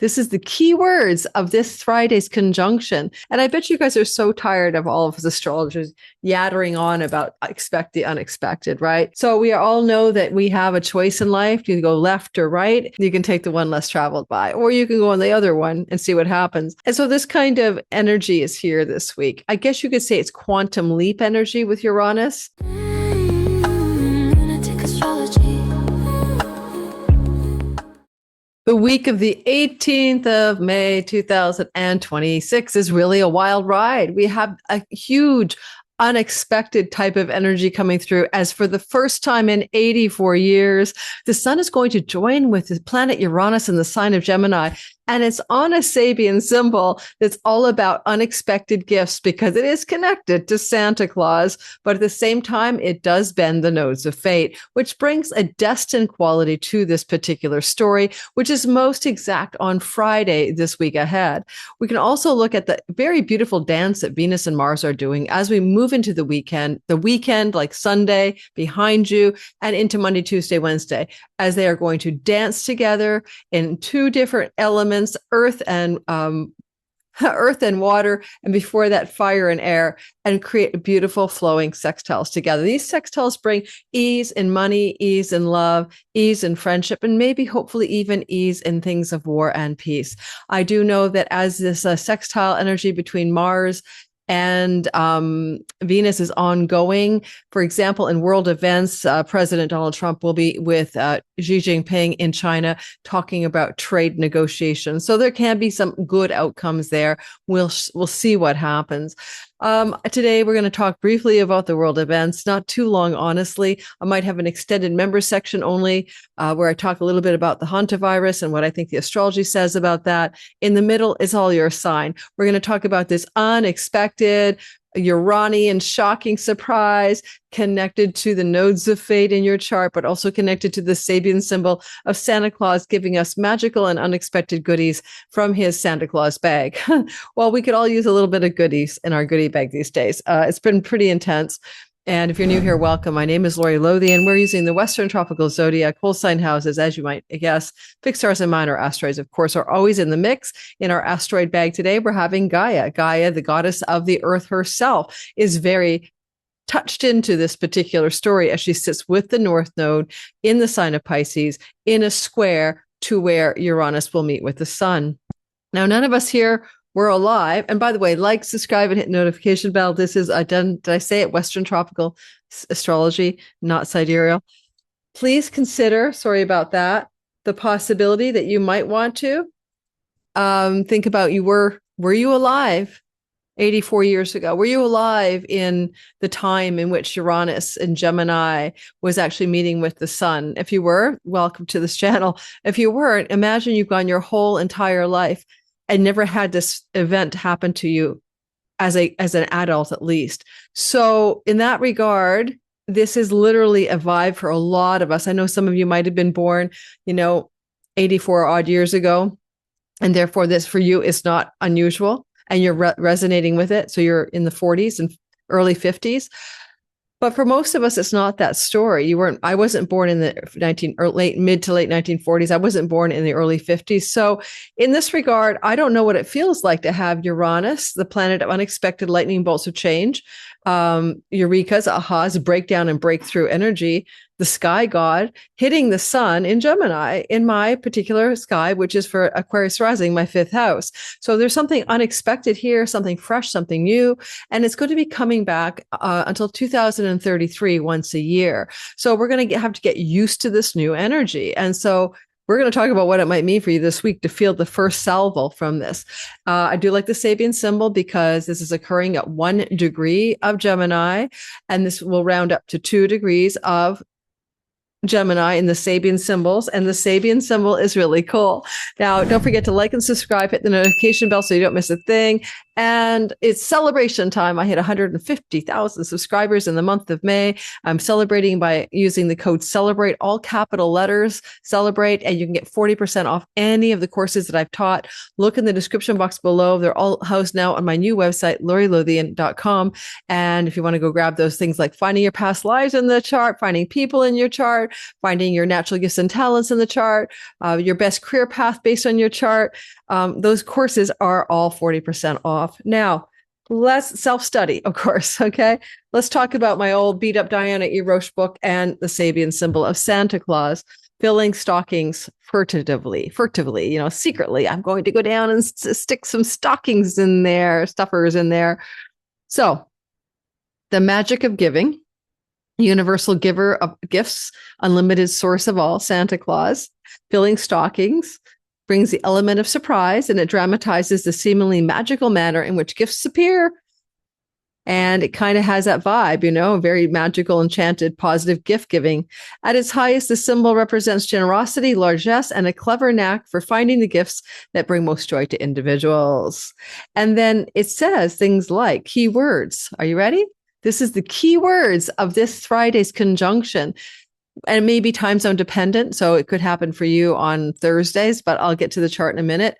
This is the key words of this Friday's conjunction. And I bet you guys are so tired of all of us astrologers yattering on about expect the unexpected, right? So we all know that we have a choice in life. You go left or right. You can take the one less traveled by, or you can go on the other one and see what happens. And so this kind of energy is here this week. I guess you could say it's quantum leap energy with Uranus. The week of the 18th of May, 2026 is really a wild ride. We have a huge, unexpected type of energy coming through, as for the first time in 84 years, the sun is going to join with the planet Uranus in the sign of Gemini. And it's on a Sabian symbol that's all about unexpected gifts because it is connected to Santa Claus. But at the same time, it does bend the nodes of fate, which brings a destined quality to this particular story, which is most exact on Friday this week ahead. We can also look at the very beautiful dance that Venus and Mars are doing as we move into the weekend like Sunday behind you and into Monday, Tuesday, Wednesday, as they are going to dance together in two different elements, earth and water, and before that, fire and air, and create beautiful flowing sextiles together. These sextiles bring ease in money, ease in love, ease in friendship, and maybe hopefully even ease in things of war and peace. I do know that as this sextile energy between Mars and Venus is ongoing. For example, in world events, President Donald Trump will be with Xi Jinping in China talking about trade negotiations. So there can be some good outcomes there. We'll see what happens. Today, we're going to talk briefly about the world events, not too long, honestly. I might have an extended member section only where I talk a little bit about the hantavirus and what I think the astrology says about that. In the middle is all your sign. We're going to talk about this unexpected Uranian shocking surprise connected to the nodes of fate in your chart, but also connected to the Sabian symbol of Santa Claus giving us magical and unexpected goodies from his Santa Claus bag. Well, we could all use a little bit of goodies in our goodie bag these days. It's been pretty intense. And if you're new here, welcome. My name is Lothian. We're using the Western Tropical Zodiac whole sign houses, as you might guess. Fixed stars and minor asteroids, of course, are always in the mix. In our asteroid bag today, we're having Gaia. Gaia, the goddess of the earth herself, is very touched into this particular story as she sits with the North Node in the sign of Pisces in a square to where Uranus will meet with the sun. Now, none of us here we're alive. And by the way, like, subscribe, and hit notification bell. This is, did I say it? Western Tropical Astrology, not sidereal. Please consider, sorry about that, the possibility that you might want to think about were you alive 84 years ago? Were you alive in the time in which Uranus and Gemini was actually meeting with the sun? If you were, welcome to this channel. If you weren't, imagine you've gone your whole entire life and never had this event happen to you as an adult, at least. So in that regard, this is literally a vibe for a lot of us. I know some of you might have been born, 84 odd years ago, and therefore this for you is not unusual, and you're resonating with it. So you're in the 40s and early 50s. But for most of us, it's not that story. I wasn't born in the mid to late 1940s. I wasn't born in the early 50s. So in this regard, I don't know what it feels like to have Uranus, the planet of unexpected lightning bolts of change, eureka's, ahas, breakdown and breakthrough energy, the sky god hitting the sun in Gemini in my particular sky, which is for Aquarius rising, my 5th house. So there's something unexpected here, something fresh, something new, and it's going to be coming back until 2033 once a year. So we're going to have to get used to this new energy. And so we're going to talk about what it might mean for you this week to feel the first salvo from this. I do like the Sabian symbol because this is occurring at 1 degree of Gemini, and this will round up to 2 degrees of Gemini in the Sabian symbols, and the Sabian symbol is really cool. Now, don't forget to like and subscribe, hit the notification bell so you don't miss a thing. And it's celebration time. I hit 150,000 subscribers in the month of May. I'm celebrating by using the code CELEBRATE, all capital letters, CELEBRATE, and you can get 40% off any of the courses that I've taught. Look in the description box below. They're all housed now on my new website, LoriLothian.com. And if you want to go grab those things like finding your past lives in the chart, finding people in your chart, finding your natural gifts and talents in the chart, your best career path based on your chart, those courses are all 40% off. Now, let's self-study, of course, okay? Let's talk about my old beat-up Diana E. Roche book and the Sabian symbol of Santa Claus, filling stockings furtively, secretly. I'm going to go down and stick some stockings in there, stuffers in there. So, the magic of giving, universal giver of gifts, unlimited source of all, Santa Claus, filling stockings, brings the element of surprise, and it dramatizes the seemingly magical manner in which gifts appear. And it kind of has that vibe, very magical, enchanted, positive gift giving. At its highest, the symbol represents generosity, largesse, and a clever knack for finding the gifts that bring most joy to individuals. And then it says things like keywords. Are you ready? This is the keywords of this Friday's conjunction. And it may be time zone dependent, so it could happen for you on Thursdays, but I'll get to the chart in a minute.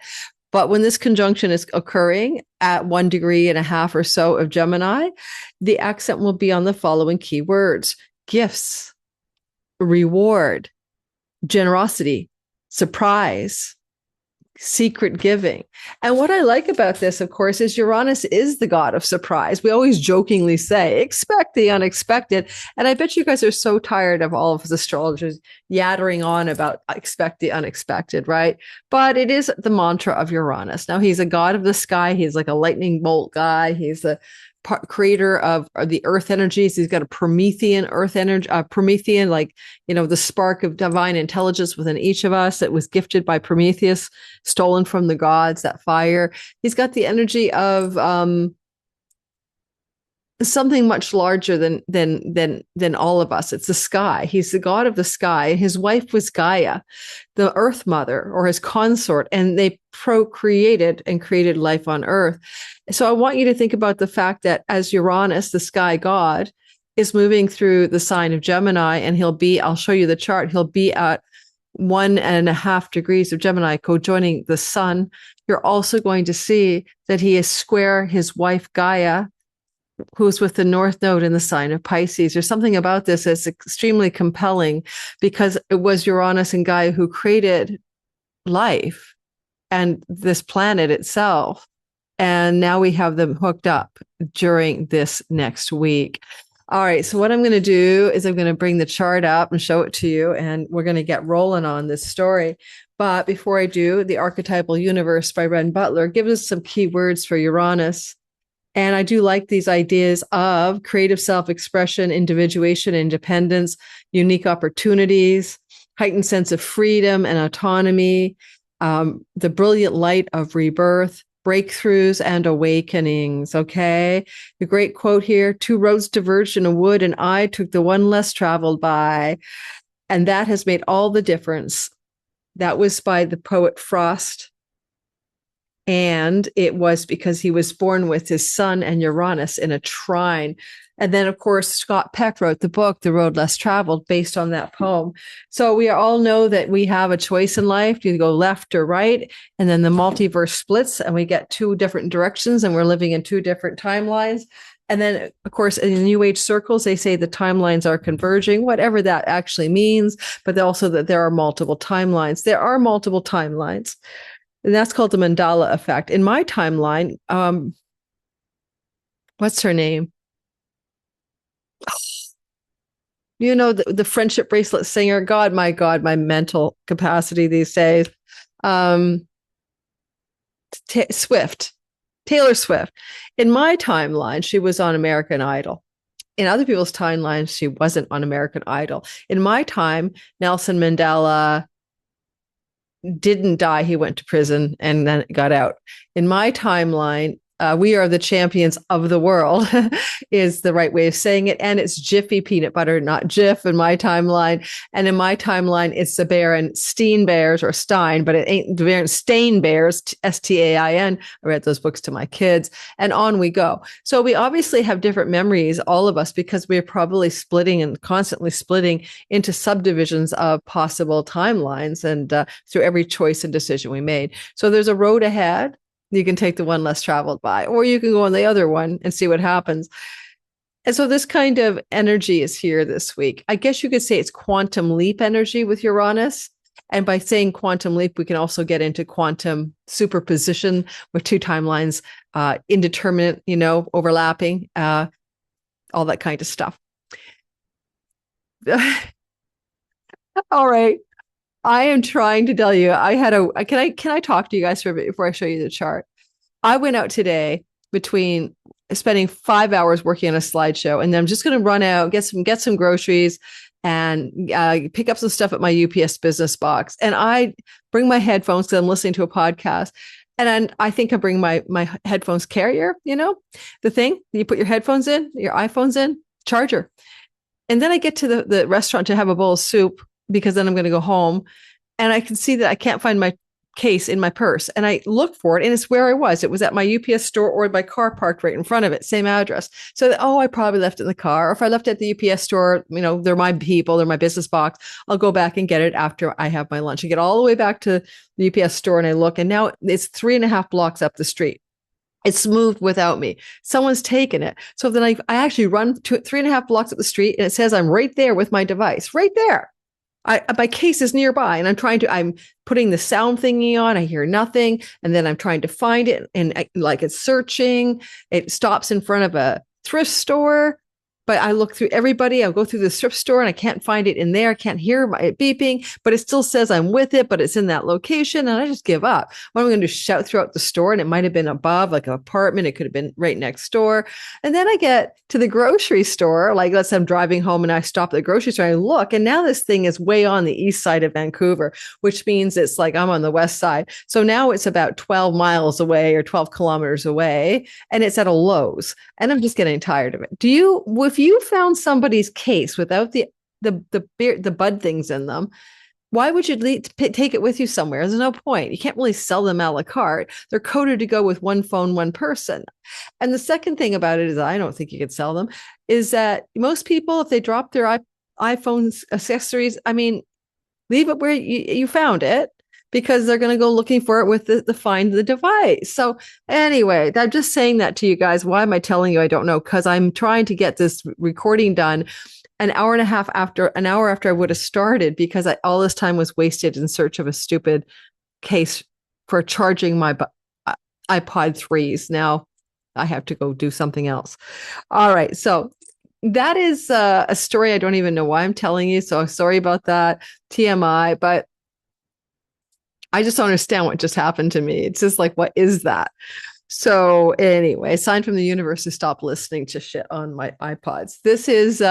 But when this conjunction is occurring at 1.5 degrees or so of Gemini, the accent will be on the following keywords: gifts, reward, generosity, surprise, secret giving. And what I like about this, of course, is Uranus is the god of surprise. We always jokingly say, expect the unexpected. And I bet you guys are so tired of all of us astrologers yattering on about expect the unexpected, right? But it is the mantra of Uranus. Now, he's a god of the sky. He's like a lightning bolt guy. He's the creator of the earth energies. He's got a Promethean earth energy, Promethean, the spark of divine intelligence within each of us that was gifted by Prometheus, stolen from the gods, that fire. He's got the energy of something much larger than all of us. It's the sky. He's the god of the sky. His wife was Gaia, the earth mother or his consort, and they procreated and created life on earth. So I want you to think about the fact that as Uranus, the sky god, is moving through the sign of Gemini, and I'll show you the chart, he'll be at 1.5 degrees of Gemini, co-joining the sun. You're also going to see that he is square his wife Gaia, who's with the North Node in the sign of Pisces. There's something about this that's extremely compelling because it was Uranus and Gaia who created life and this planet itself. And now we have them hooked up during this next week. All right. So what I'm going to do is I'm going to bring the chart up and show it to you, and we're going to get rolling on this story. But before I do, the Archetypal Universe by Ren Butler gives us some key words for Uranus. And I do like these ideas of creative self-expression, individuation, independence, unique opportunities, heightened sense of freedom and autonomy, the brilliant light of rebirth, breakthroughs and awakenings. Okay. The great quote here: 2 roads diverged in a wood, and I took the one less traveled by. And that has made all the difference. That was by the poet Frost. And it was because he was born with his sun and Uranus in a trine. And then, of course, Scott Peck wrote the book, The Road Less Traveled, based on that poem. So we all know that we have a choice in life. You go left or right, and then the multiverse splits, and we get 2 different directions, and we're living in 2 different timelines. And then, of course, in New Age circles, they say the timelines are converging, whatever that actually means, but also that there are multiple timelines. There are multiple timelines. And that's called the Mandala effect. In my timeline, what's her name? The friendship bracelet singer. God, my mental capacity these days. Taylor Swift. In my timeline, she was on American Idol. In other people's timelines, she wasn't on American Idol. In my time, Nelson Mandela didn't die. He went to prison and then got out. In my timeline, we are the champions of the world is the right way of saying it. And it's Jiffy peanut butter, not Jif in my timeline. And in my timeline, it's the Berenstain Bears or Stein, but it ain't the Berenstain Bears, Stain. I read those books to my kids, and on we go. So we obviously have different memories, all of us, because we're probably splitting and constantly splitting into subdivisions of possible timelines and through every choice and decision we made. So there's a road ahead. You can take the one less traveled by, or you can go on the other one and see what happens. And so this kind of energy is here this week. I guess you could say it's quantum leap energy with Uranus. And by saying quantum leap, we can also get into quantum superposition with two timelines, indeterminate, overlapping, all that kind of stuff. All right. I am trying to tell you, can I talk to you guys for a bit before I show you the chart? I went out today between spending 5 hours working on a slideshow, and then I'm just going to run out, get some groceries and pick up some stuff at my UPS business box. And I bring my headphones because I'm listening to a podcast. And I think I bring my headphones carrier, the thing you put your headphones in, your iPhones in, charger. And then I get to the restaurant to have a bowl of soup, because then I'm going to go home, and I can see that I can't find my case in my purse. And I look for it, and it's where I was. It was at my UPS store or my car parked right in front of it, same address. So I probably left it in the car. Or if I left it at the UPS store, they're my people, they're my business box. I'll go back and get it after I have my lunch. I get all the way back to the UPS store, and I look, and now it's 3.5 blocks up the street. It's moved without me. Someone's taken it. So then I actually run to 3.5 blocks up the street, and it says I'm right there with my device, right there. My case is nearby, and I'm putting the sound thingy on. I hear nothing. And then I'm trying to find it, and it's searching. It stops in front of a thrift store. But I look through everybody. I'll go through the thrift store, and I can't find it in there. I can't hear it beeping, but it still says I'm with it, but it's in that location. And I just give up. What am I going to do? Shout throughout the store? And it might have been above, like an apartment. It could have been right next door. And then I get to the grocery store. Let's say I'm driving home, and I stop at the grocery store. And I look, and now this thing is way on the east side of Vancouver, which means it's like I'm on the west side. So now it's about 12 miles away or 12 kilometers away, and it's at a Lowe's. And I'm just getting tired of it. If you found somebody's case without the bud things in them, why would you take it with you somewhere? There's no point. You can't really sell them a la carte. They're coded to go with one phone, one person. And the second thing about it is, I don't think you could sell them, is that most people, if they drop their iPhone's accessories, leave it where you found it, because they're going to go looking for it with the find the device. So anyway, I'm just saying that to you guys. Why am I telling you? I don't know, because I'm trying to get this recording done an hour after I would have started, because all this time was wasted in search of a stupid case for charging my iPod 3s. Now I have to go do something else. All right. So that is a story. I don't even know why I'm telling you. So sorry about that. TMI, but I just don't understand what just happened to me. It's just like, what is that? So anyway, sign from the universe to stop listening to shit on my iPods. This is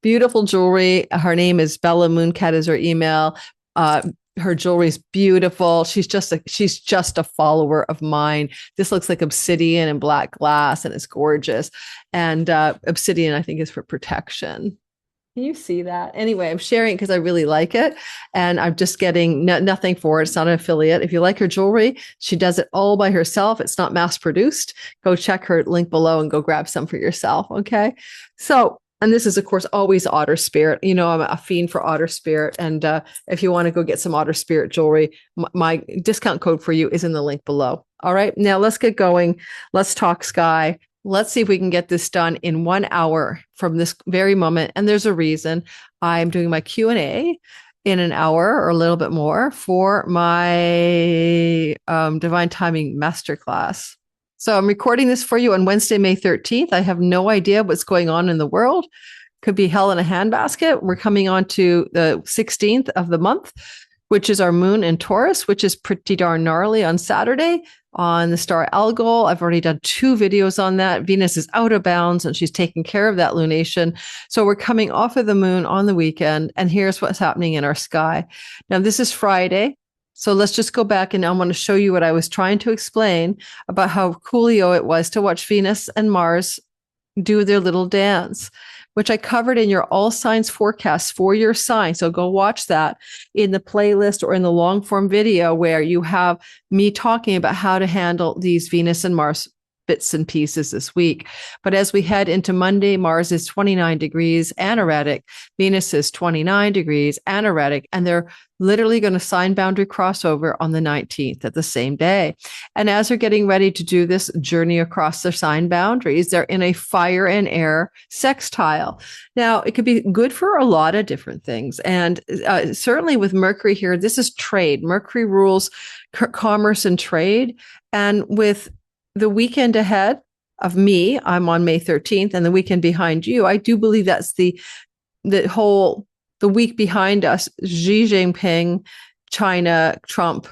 beautiful jewelry. Her name is Bella Mooncat is her email. Her jewelry is beautiful. She's just a follower of mine. This looks like obsidian and black glass, and it's gorgeous. And obsidian, I think, is for protection. Can you see that? Anyway, I'm sharing because I really like it, and I'm just getting nothing for it. It's not an affiliate. If you like her jewelry, she does it all by herself. It's not mass produced. Go check her link below and go grab some for yourself. Okay. So, and this is, of course, always otter spirit. I'm a fiend for otter spirit. And if you want to go get some otter spirit jewelry, my discount code for you is in the link below. All right. Now let's get going. Let's talk sky. Let's see if we can get this done in 1 hour from this very moment. And there's a reason. I'm doing my Q&A in an hour or a little bit more for my Divine Timing Masterclass. So I'm recording this for you on Wednesday, May 13th. I have no idea what's going on in the world. Could be hell in a handbasket. We're coming on to the 16th of the month, which is our moon in Taurus, which is pretty darn gnarly on Saturday. On the star Algol, I've already done 2 videos on that. Venus is out of bounds, and she's taking care of that lunation. So we're coming off of the moon on the weekend, and here's what's happening in our sky. Now, this is Friday. So let's just go back, and I want to show you what I was trying to explain about how coolio it was to watch Venus and Mars do their little dance, which I covered in your all signs forecast for your sign. So go watch that in the playlist or in the long form video where you have me talking about how to handle these Venus and Mars bits and pieces this week. But as we head into Monday, Mars is 29 degrees anaretic, Venus is 29 degrees anaretic, and they're literally going to sign boundary crossover on the 19th at the same day. And as they're getting ready to do this journey across their sign boundaries, they're in a fire and air sextile. Now, it could be good for a lot of different things. And certainly with Mercury here, this is trade. Mercury rules commerce and trade. And with the weekend ahead of me, I'm on May 13th, and the weekend behind you, I do believe that's the week behind us, Xi Jinping, China, Trump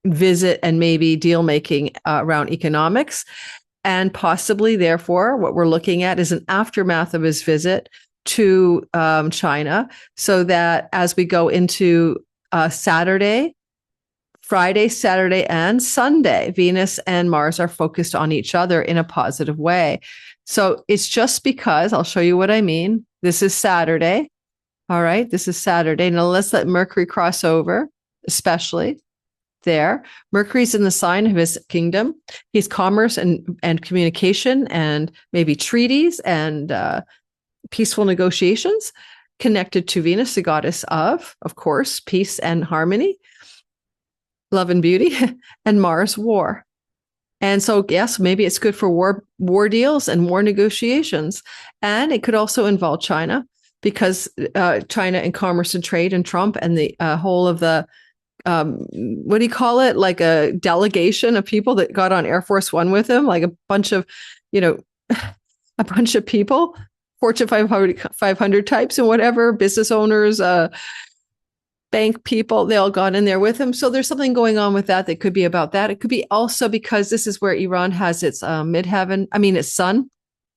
visit, and maybe deal making around economics. And possibly, therefore, what we're looking at is an aftermath of his visit to China, so that as we go into Friday, Saturday, and Sunday, Venus and Mars are focused on each other in a positive way. So it's just because, I'll show you what I mean. This is Saturday. All right, this is Saturday. Now let's let Mercury cross over, especially there. Mercury's in the sign of his kingdom. He's commerce and communication and maybe treaties and peaceful negotiations, connected to Venus, the goddess of course, peace and harmony, love and beauty, and Mars, war. And so, yes, maybe it's good for war deals and war negotiations. And it could also involve China, because China and commerce and trade and Trump and the whole of the, what do you call it? Like a delegation of people that got on Air Force One with him, like a bunch of people, Fortune 500 types and whatever, business owners, bank people, they all got in there with him. So there's something going on with that could be about that. It could be also because this is where Iran has its its sun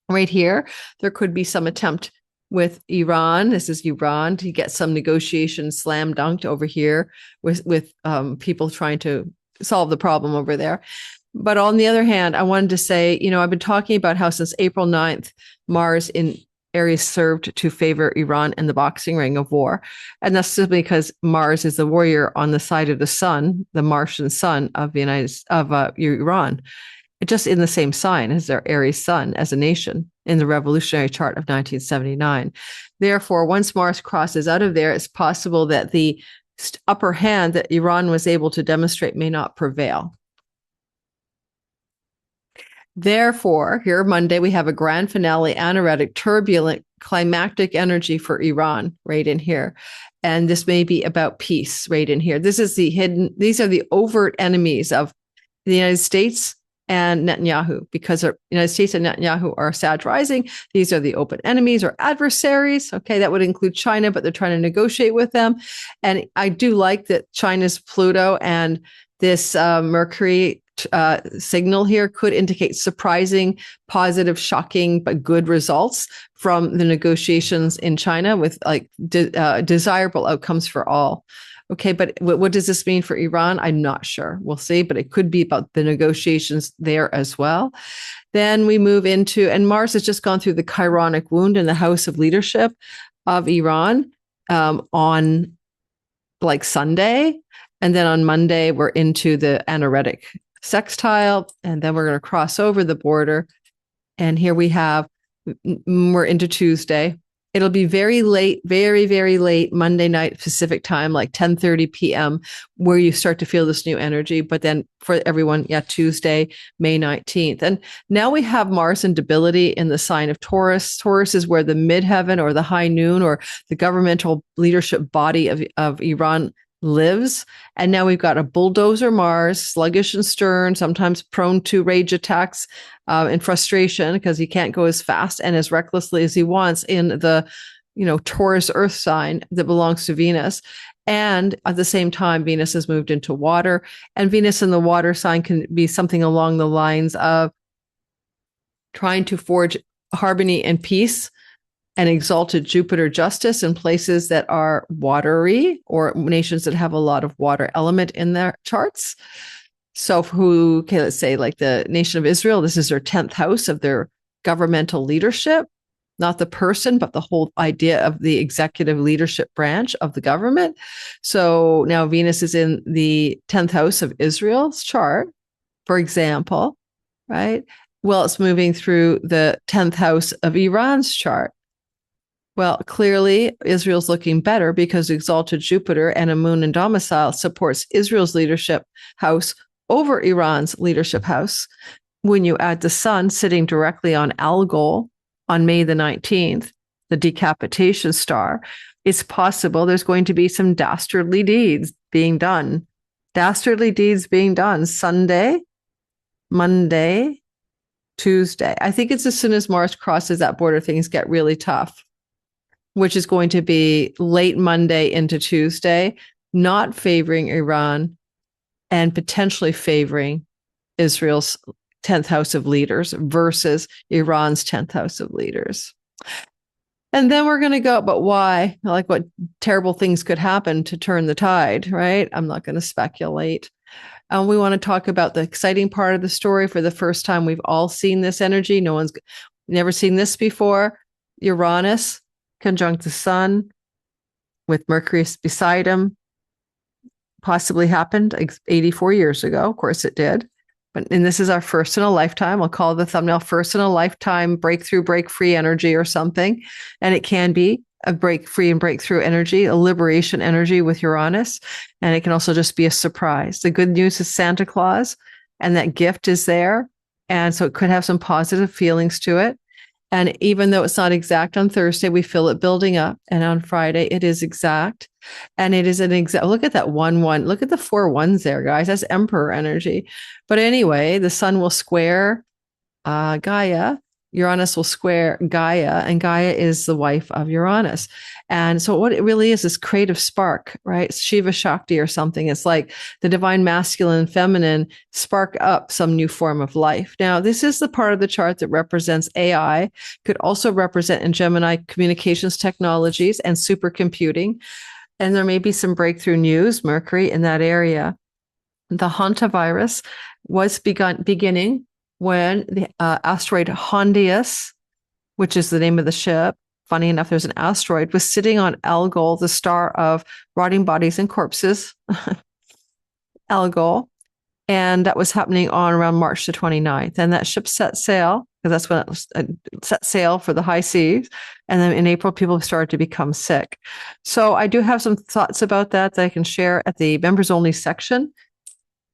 right here. There could be some attempt with Iran. This is Iran to get some negotiations slam dunked over here with people trying to solve the problem over there. But on the other hand, I wanted to say, I've been talking about how since April 9th, Mars in Aries served to favor Iran in the boxing ring of war. And that's simply because Mars is the warrior on the side of the sun, the Martian sun of Iran, just in the same sign as their Aries sun as a nation in the revolutionary chart of 1979. Therefore, once Mars crosses out of there, it's possible that the upper hand that Iran was able to demonstrate may not prevail. Therefore, here Monday, we have a grand finale, anaretic, turbulent, climactic energy for Iran right in here. And this may be about peace right in here. These are the overt enemies of the United States and Netanyahu, because the United States and Netanyahu are Sag rising. These are the open enemies or adversaries. Okay, that would include China, but they're trying to negotiate with them. And I do like that China's Pluto and this Mercury signal here could indicate surprising, positive, shocking, but good results from the negotiations in China with desirable outcomes for all. Okay, but what does this mean for Iran? I'm not sure. We'll see, but it could be about the negotiations there as well. Then we move into, and Mars has just gone through the chironic wound in the house of leadership of Iran on Sunday. And then on Monday, we're into the anaretic sextile, and then we're going to cross over the border. And here we're into Tuesday. It'll be very late, very, very late Monday night Pacific time, like 10:30 p.m., where you start to feel this new energy. But then for everyone, Tuesday, May 19th. And now we have Mars in debility in the sign of Taurus. Taurus is where the midheaven or the high noon or the governmental leadership body of Iran lives. And now we've got a bulldozer Mars, sluggish and stern, sometimes prone to rage attacks and frustration because he can't go as fast and as recklessly as he wants in the Taurus earth sign that belongs to Venus. And at the same time, Venus has moved into water, and Venus in the water sign can be something along the lines of trying to forge harmony and peace and exalted Jupiter justice in places that are watery or nations that have a lot of water element in their charts. So let's say like the nation of Israel, this is their 10th house of their governmental leadership, not the person, but the whole idea of the executive leadership branch of the government. So now Venus is in the 10th house of Israel's chart, for example, right? Well, it's moving through the 10th house of Iran's chart. Well, clearly Israel's looking better because exalted Jupiter and a moon in domicile supports Israel's leadership house over Iran's leadership house. When you add the sun sitting directly on Algol on May the 19th, the decapitation star, it's possible there's going to be some dastardly deeds being done. Dastardly deeds being done Sunday, Monday, Tuesday. I think it's as soon as Mars crosses that border, things get really tough, which is going to be late Monday into Tuesday, not favoring Iran and potentially favoring Israel's 10th house of leaders versus Iran's 10th house of leaders. And then we're going to go, but why? Like what terrible things could happen to turn the tide, right? I'm not going to speculate. We want to talk about the exciting part of the story. For the first time, we've all seen this energy. No one's never seen this before. Uranus conjunct the sun with Mercury beside him. Possibly happened 84 years ago. Of course it did. And this is our first in a lifetime. I'll call the thumbnail first in a lifetime breakthrough, break free energy or something. And it can be a break free and breakthrough energy, a liberation energy with Uranus. And it can also just be a surprise. The good news is Santa Claus and that gift is there. And so it could have some positive feelings to it. And even though it's not exact on Thursday, we feel it building up. And on Friday, it is exact. And it is an exact. Look at that 1-1. Look at the 4 ones there, guys. That's Emperor energy. But anyway, the sun will square Gaia. Uranus will square Gaia, and Gaia is the wife of Uranus. And so what it really is creative spark, right? Shiva Shakti or something. It's like the divine masculine and feminine spark up some new form of life. Now, this is the part of the chart that represents AI, could also represent in Gemini communications technologies and supercomputing. And there may be some breakthrough news, Mercury, in that area. The hantavirus was beginning when the asteroid Hondius, which is the name of the ship, funny enough, there's an asteroid, was sitting on Algol, the star of rotting bodies and corpses, Algol. And that was happening on around March the 29th. And that ship set sail, because that's when it was, set sail for the high seas. And then in April, people started to become sick. So I do have some thoughts about that I can share at the members only section.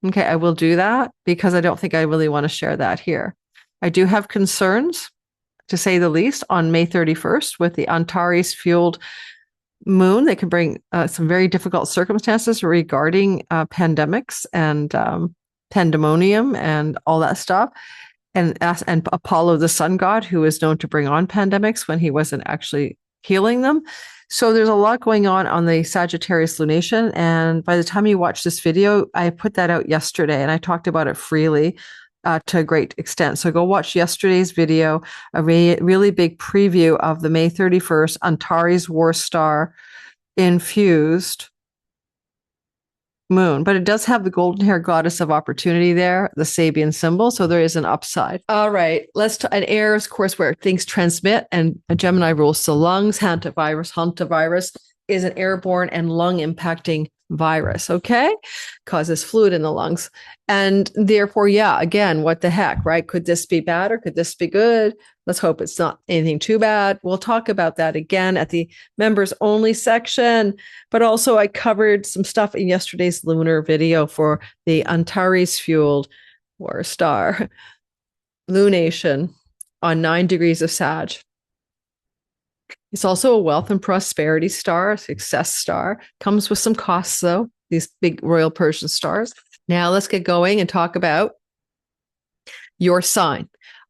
Okay, I will do that because I don't think I really want to share that here. I do have concerns, to say the least, on May 31st with the Antares fueled moon. They can bring some very difficult circumstances regarding pandemics and pandemonium and all that stuff. And Apollo, the sun god, who is known to bring on pandemics when he wasn't actually healing them. So there's a lot going on the Sagittarius lunation. And by the time you watch this video, I put that out yesterday and I talked about it freely to a great extent. So go watch yesterday's video, a really big preview of the May 31st Antares War Star infused moon. But it does have the golden hair goddess of opportunity there, the Sabian symbol. So there is an upside. All right. An air, of course, where things transmit, and a Gemini rules the lungs. Hantavirus is an airborne and lung impacting virus. Okay. Causes fluid in the lungs. And therefore, yeah, again, what the heck, right? Could this be bad or could this be good? Let's hope it's not anything too bad. We'll talk about that again at the members only section. But also I covered some stuff in yesterday's lunar video for the Antares fueled war star lunation on 9 degrees of Sag. It's also a wealth and prosperity star, a success star. Comes with some costs, though, these big Royal Persian stars. Now let's get going and talk about your sign.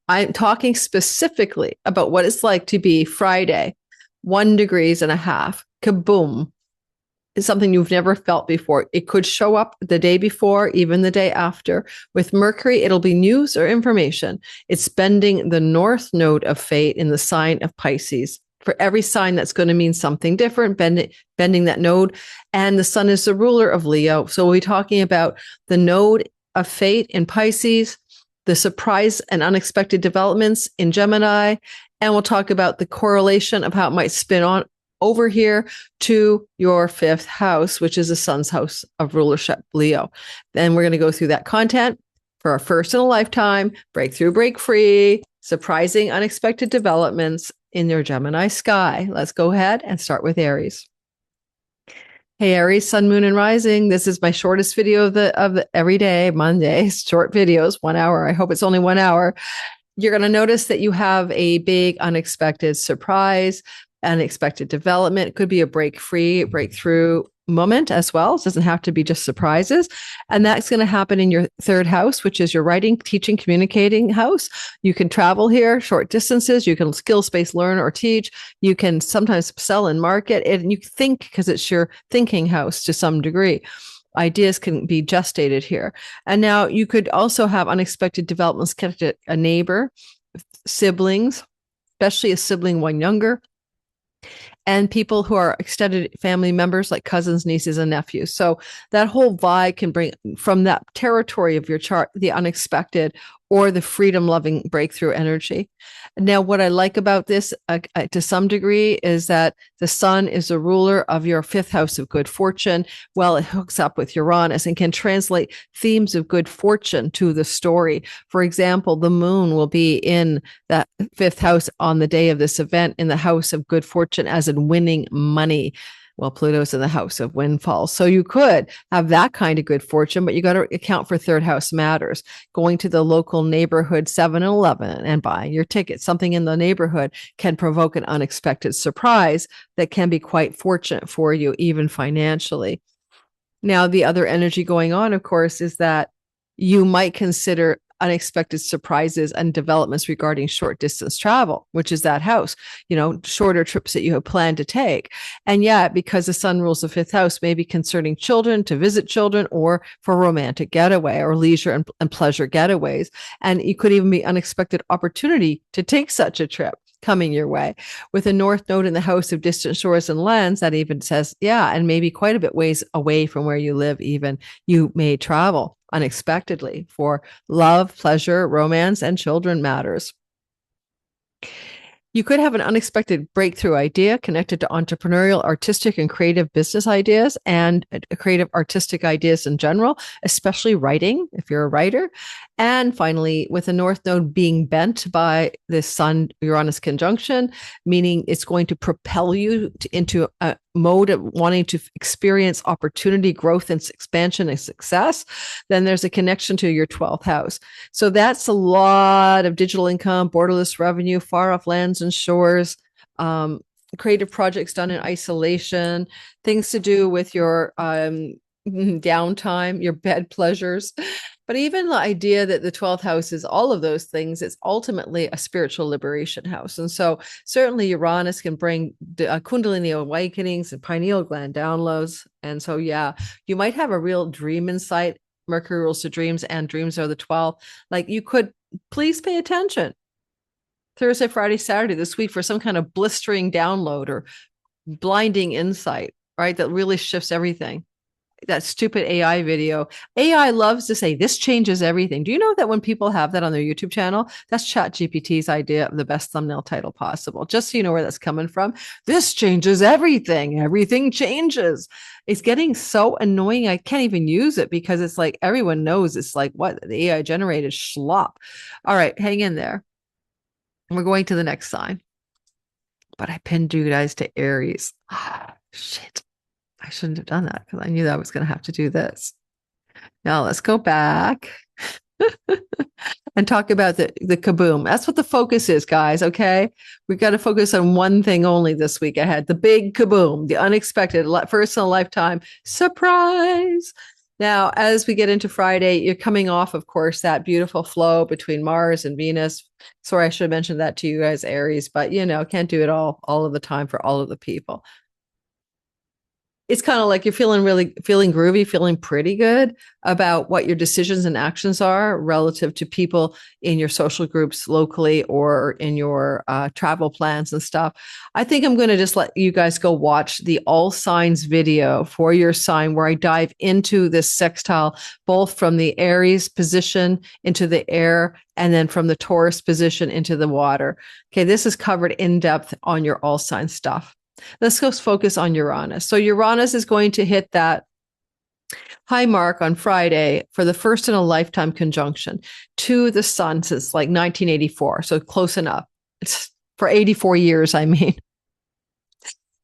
I'm talking specifically about what it's like to be Friday, 1.5 degrees, kaboom. It's something you've never felt before. It could show up the day before, even the day after. With Mercury, it'll be news or information. It's bending the north node of fate in the sign of Pisces. For every sign, that's going to mean something different, bending that node. And the sun is the ruler of Leo. So we'll be talking about the node of fate in Pisces, the surprise and unexpected developments in Gemini, and we'll talk about the correlation of how it might spin on over here to your 5th house, which is the sun's house of rulership, Leo. Then we're going to go through that content for our first in a lifetime, breakthrough, break free, surprising, unexpected developments in your Gemini sky. Let's go ahead and start with Aries. Hey, Aries, sun, moon, and rising. This is my shortest video of the every day, Monday, short videos, 1 hour. I hope it's only 1 hour. You're going to notice that you have a big unexpected surprise, unexpected development. It could be a breakthrough moment as well. It doesn't have to be just surprises. And that's going to happen in your 3rd house, which is your writing, teaching, communicating house. You can travel here short distances. You can skill space, learn or teach. You can sometimes sell and market. And you think, because it's your thinking house to some degree. Ideas can be gestated here. And now you could also have unexpected developments connected to a neighbor, siblings, especially a sibling one younger, and people who are extended family members like cousins, nieces, and nephews. So that whole vibe can bring from that territory of your chart, the unexpected or the freedom-loving breakthrough energy. Now, what I like about this to some degree is that the sun is a ruler of your 5th house of good fortune. Well, it hooks up with Uranus and can translate themes of good fortune to the story. For example, the moon will be in that 5th house on the day of this event in the house of good fortune, as in winning money. Well, Pluto's in the house of windfalls. So you could have that kind of good fortune, but you got to account for 3rd house matters. Going to the local neighborhood 7-Eleven and buying your ticket, something in the neighborhood can provoke an unexpected surprise that can be quite fortunate for you, even financially. Now, the other energy going on, of course, is that you might consider unexpected surprises and developments regarding short distance travel, which is that house, shorter trips that you have planned to take. And yet, because the sun rules the 5th house, maybe concerning children, to visit children, or for romantic getaway or leisure and pleasure getaways. And it could even be unexpected opportunity to take such a trip coming your way. With a north node in the house of distant shores and lands, that even says, and maybe quite a bit ways away from where you live, even you may travel unexpectedly for love, pleasure, romance, and children matters. You could have an unexpected breakthrough idea connected to entrepreneurial, artistic, and creative business ideas and creative artistic ideas in general, especially writing, if you're a writer. And finally, with the North Node being bent by the Sun-Uranus conjunction, meaning it's going to propel you into a mode of wanting to experience opportunity, growth, and expansion and success, then there's a connection to your 12th house. So that's a lot of digital income, borderless revenue, far off lands and shores, creative projects done in isolation, things to do with your downtime, your bed pleasures. But even the idea that the 12th house is all of those things, it's ultimately a spiritual liberation house. And so certainly Uranus can bring Kundalini awakenings and pineal gland downloads. And so, you might have a real dream insight. Mercury rules the dreams, and dreams are the 12th. Like, you could please pay attention Thursday, Friday, Saturday this week for some kind of blistering download or blinding insight, right? That really shifts everything. That stupid AI video. AI loves to say, this changes everything. Do you know that when people have that on their YouTube channel, that's ChatGPT's idea of the best thumbnail title possible? Just so you know where that's coming from. This changes everything. Everything changes. It's getting so annoying. I can't even use it because it's like everyone knows it's like, what? The AI generated schlop. All right, hang in there. We're going to the next sign. But I pinned you guys to Aries. Shit. I shouldn't have done that because I knew that I was going to have to do this. Now let's go back and talk about the kaboom. That's what the focus is, guys. Okay. We've got to focus on one thing only this week ahead. The big kaboom, the unexpected, first in a lifetime surprise. Now, as we get into Friday, you're coming off, of course, that beautiful flow between Mars and Venus. Sorry, I should have mentioned that to you guys, Aries, but can't do it all of the time for all of the people. it's kind of like you're feeling groovy, feeling pretty good about what your decisions and actions are relative to people in your social groups locally or in your travel plans and stuff. I think I'm going to just let you guys go watch the all signs video for your sign, where I dive into this sextile, both from the Aries position into the air and then from the Taurus position into the water. Okay, this is covered in depth on your all sign stuff. Let's go focus on Uranus. So Uranus is going to hit that high mark on Friday for the first in a lifetime conjunction to the sun since like 1984. So close enough. It's for 84 years, I mean.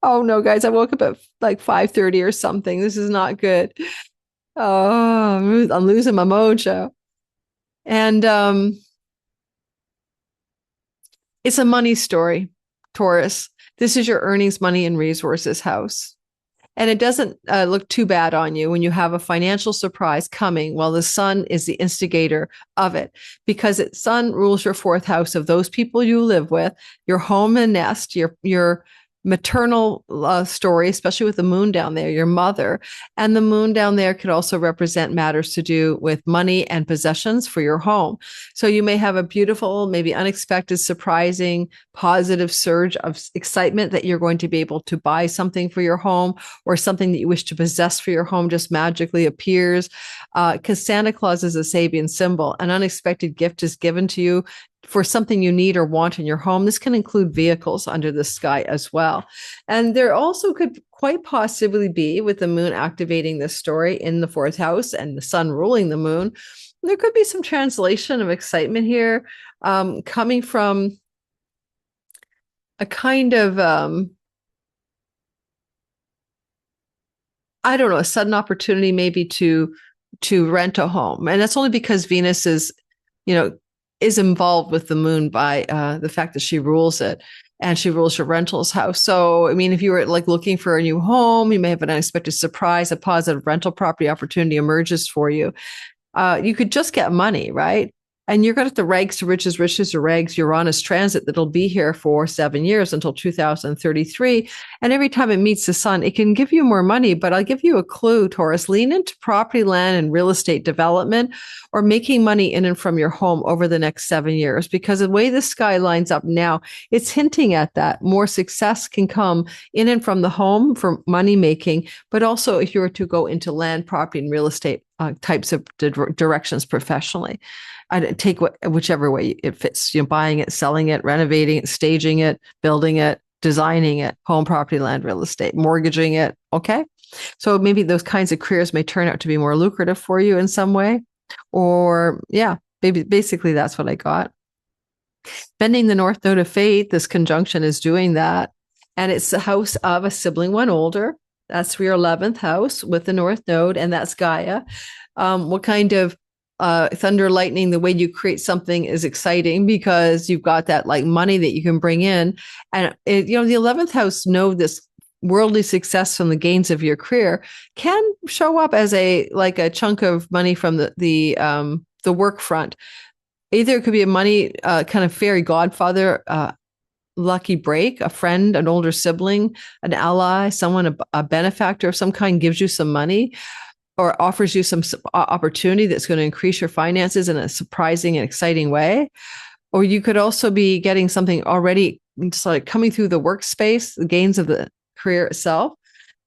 Oh no, guys, I woke up at like 5:30 or something. This is not good. Oh, I'm losing my mojo. And it's a money story, Taurus. This is your earnings, money, and resources house. And it doesn't look too bad on you when you have a financial surprise coming while the sun is the instigator of it, because sun rules your fourth house of those people you live with, your home and nest, your maternal story, especially with the moon down there, your mother. And the moon down there could also represent matters to do with money and possessions for your home. So you may have a beautiful, maybe unexpected, surprising, positive surge of excitement that you're going to be able to buy something for your home, or something that you wish to possess for your home just magically appears. Because Santa Claus is a Sabian symbol. An unexpected gift is given to you for something you need or want in your home. This can include vehicles under the sky as well. And there also could quite possibly be, with the moon activating this story in the fourth house and the sun ruling the moon, there could be some translation of excitement here, coming from a kind of, I don't know, a sudden opportunity maybe to rent a home. And that's only because Venus is, is involved with the moon by the fact that she rules it, and she rules your rentals house. So, I mean, if you were like looking for a new home, you may have an unexpected surprise, a positive rental property opportunity emerges for you. You could just get money, right? And you're going to have the rags to riches to rags Uranus transit that'll be here for 7 years until 2033. And every time it meets the sun, it can give you more money. But I'll give you a clue, Taurus. Lean into property, land, and real estate development, or making money in and from your home over the next 7 years. Because the way the sky lines up now, it's hinting at that. More success can come in and from the home for money making, but also if you were to go into land, property, and real estate types of directions professionally. I'd take whichever way it fits, buying it, selling it, renovating it, staging it, building it, designing it, home, property, land, real estate, mortgaging it. Okay. So maybe those kinds of careers may turn out to be more lucrative for you in some way. Or yeah, basically that's what I got. Bending the North Node of Fate, this conjunction is doing that. And it's the house of a sibling one older. That's for your 11th house with the North Node, and that's Gaia. What kind of thunder, lightning, the way you create something is exciting because you've got that like money that you can bring in. And the 11th house this worldly success from the gains of your career can show up as a chunk of money from the work front. Either it could be a money kind of fairy godfather, lucky break, a friend, an older sibling, an ally, someone, a benefactor of some kind gives you some money or offers you some opportunity that's going to increase your finances in a surprising and exciting way. Or you could also be getting something already just like coming through the workspace, the gains of the career itself,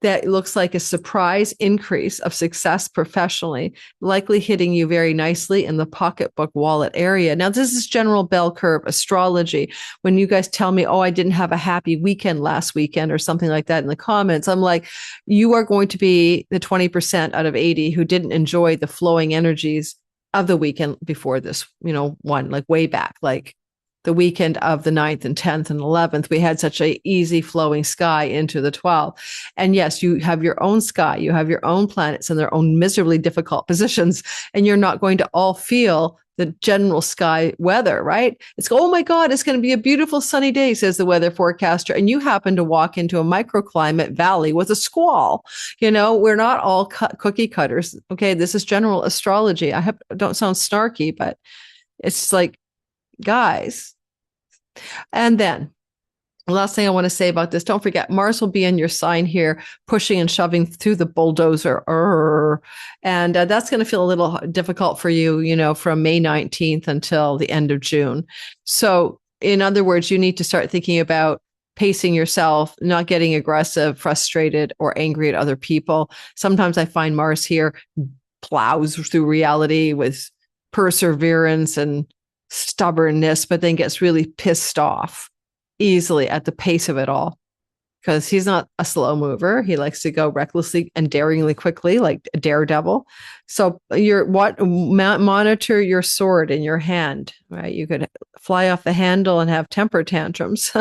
that looks like a surprise increase of success professionally, likely hitting you very nicely in the pocketbook wallet area. Now, this is general bell curve astrology. When you guys tell me, oh, I didn't have a happy weekend last weekend or something like that in the comments, I'm like, you are going to be the 20% out of 80 who didn't enjoy the flowing energies of the weekend before this, one, like way back, like the weekend of the 9th and 10th and 11th, we had such a easy flowing sky into the 12th. And yes, you have your own sky, you have your own planets in their own miserably difficult positions, and you're not going to all feel the general sky weather, right? It's, oh my God, it's going to be a beautiful sunny day, says the weather forecaster. And you happen to walk into a microclimate valley with a squall. We're not all cookie cutters. Okay. This is general astrology. I don't sound snarky, but it's like, guys. And then Last thing I want to say about this, don't forget, Mars will be in your sign here, pushing and shoving through the bulldozer. And that's going to feel a little difficult for you, from May 19th until the end of June. So, in other words, you need to start thinking about pacing yourself, not getting aggressive, frustrated, or angry at other people. Sometimes I find Mars here plows through reality with perseverance and stubbornness, but then gets really pissed off easily at the pace of it all, because he's not a slow mover. He likes to go recklessly and daringly quickly, like a daredevil. So monitor your sword in your hand, right? You could fly off the handle and have temper tantrums,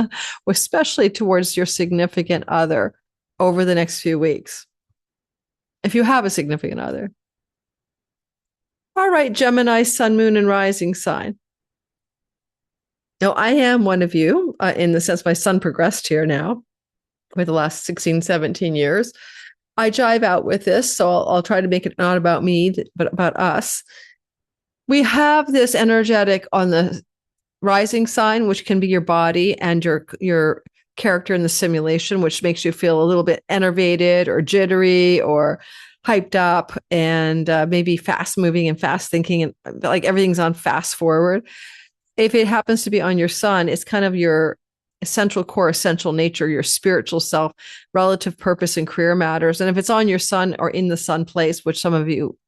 especially towards your significant other over the next few weeks, if you have a significant other. All right, Gemini, sun, moon, and rising sign. Now, I am one of you in the sense my sun progressed here now for the last 16, 17 years. I jive out with this, so I'll try to make it not about me, but about us. We have this energetic on the rising sign, which can be your body and your character in the simulation, which makes you feel a little bit enervated or jittery or hyped up and maybe fast moving and fast thinking, and like everything's on fast forward. If it happens to be on your sun, it's kind of your essential core, essential nature, your spiritual self, relative purpose and career matters. And if it's on your sun or in the sun place, which some of you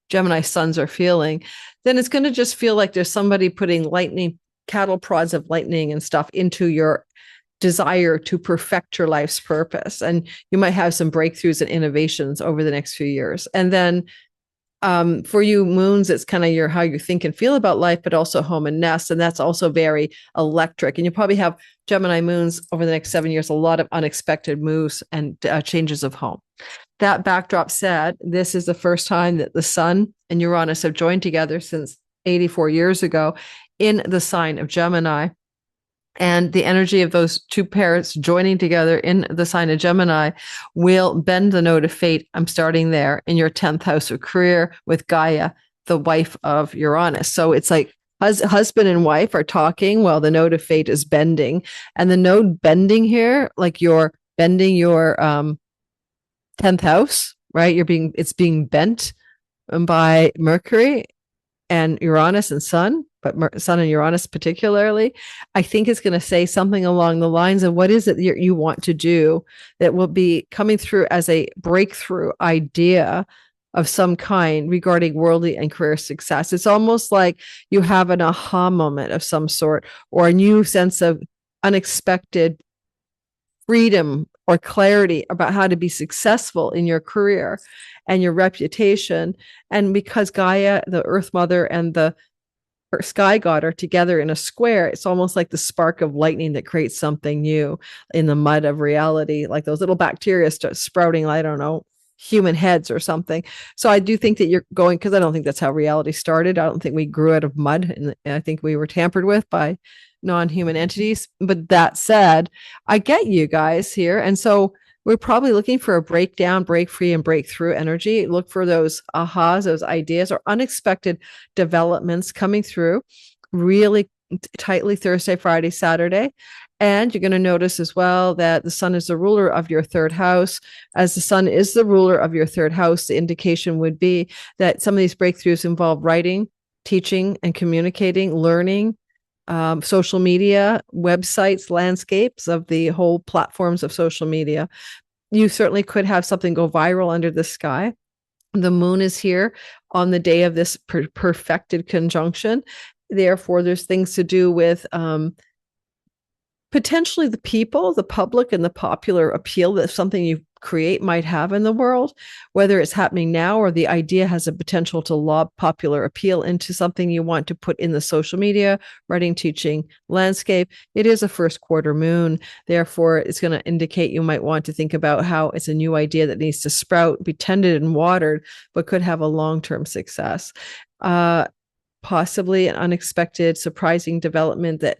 Gemini suns are feeling, then it's going to just feel like there's somebody putting lightning, cattle prods of lightning and stuff into your desire to perfect your life's purpose. And you might have some breakthroughs and innovations over the next few years. And then for you moons, it's kind of how you think and feel about life, but also home and nest. And that's also very electric. And you probably have Gemini moons over the next 7 years, a lot of unexpected moves and changes of home. That backdrop said, this is the first time that the sun and Uranus have joined together since 84 years ago in the sign of Gemini. And the energy of those two pairs joining together in the sign of Gemini will bend the node of fate. I'm starting there in your 10th house of career with Gaia, the wife of Uranus. So it's like husband and wife are talking while the node of fate is bending. And the node bending here, like you're bending your 10th house, right? It's being bent by Mercury and Uranus and Sun, but Sun and Uranus particularly. I think it's going to say something along the lines of what is it you want to do that will be coming through as a breakthrough idea of some kind regarding worldly and career success. It's almost like you have an aha moment of some sort, or a new sense of unexpected freedom or clarity about how to be successful in your career and your reputation. And because Gaia, the Earth Mother, and the Sky God are together in a square, it's almost like the spark of lightning that creates something new in the mud of reality, like those little bacteria start sprouting, I don't know, human heads or something. So I do think that you're going, because I don't think that's how reality started. I don't think we grew out of mud, and I think we were tampered with by non-human entities. But that said, I get you guys here. And so we're probably looking for a breakdown, break free, and breakthrough energy. Look for those ahas, those ideas, or unexpected developments coming through really tightly Thursday, Friday, Saturday. And you're going to notice as well that the sun is the ruler of your third house. As the sun is the ruler of your third house, the indication would be that some of these breakthroughs involve writing, teaching, and communicating, learning, social media, websites, landscapes of the whole platforms of social media. You certainly could have something go viral under the sky. The moon is here on the day of this perfected conjunction. Therefore, there's things to do with potentially the people, the public, and the popular appeal that something you create might have in the world, whether it's happening now or the idea has a potential to lob popular appeal into something you want to put in the social media, writing, teaching, landscape. It is a first quarter moon. Therefore, it's going to indicate you might want to think about how it's a new idea that needs to sprout, be tended and watered, but could have a long-term success. Possibly an unexpected, surprising development that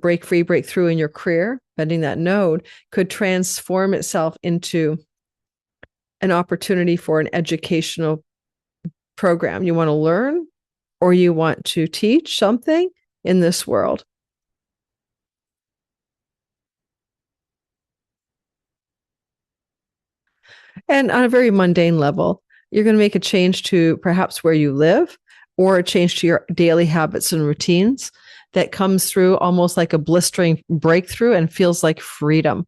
break free, break through in your career, bending that node, could transform itself into an opportunity for an educational program. You want to learn or you want to teach something in this world. And on a very mundane level, you're going to make a change to perhaps where you live or a change to your daily habits and routines that comes through almost like a blistering breakthrough and feels like freedom.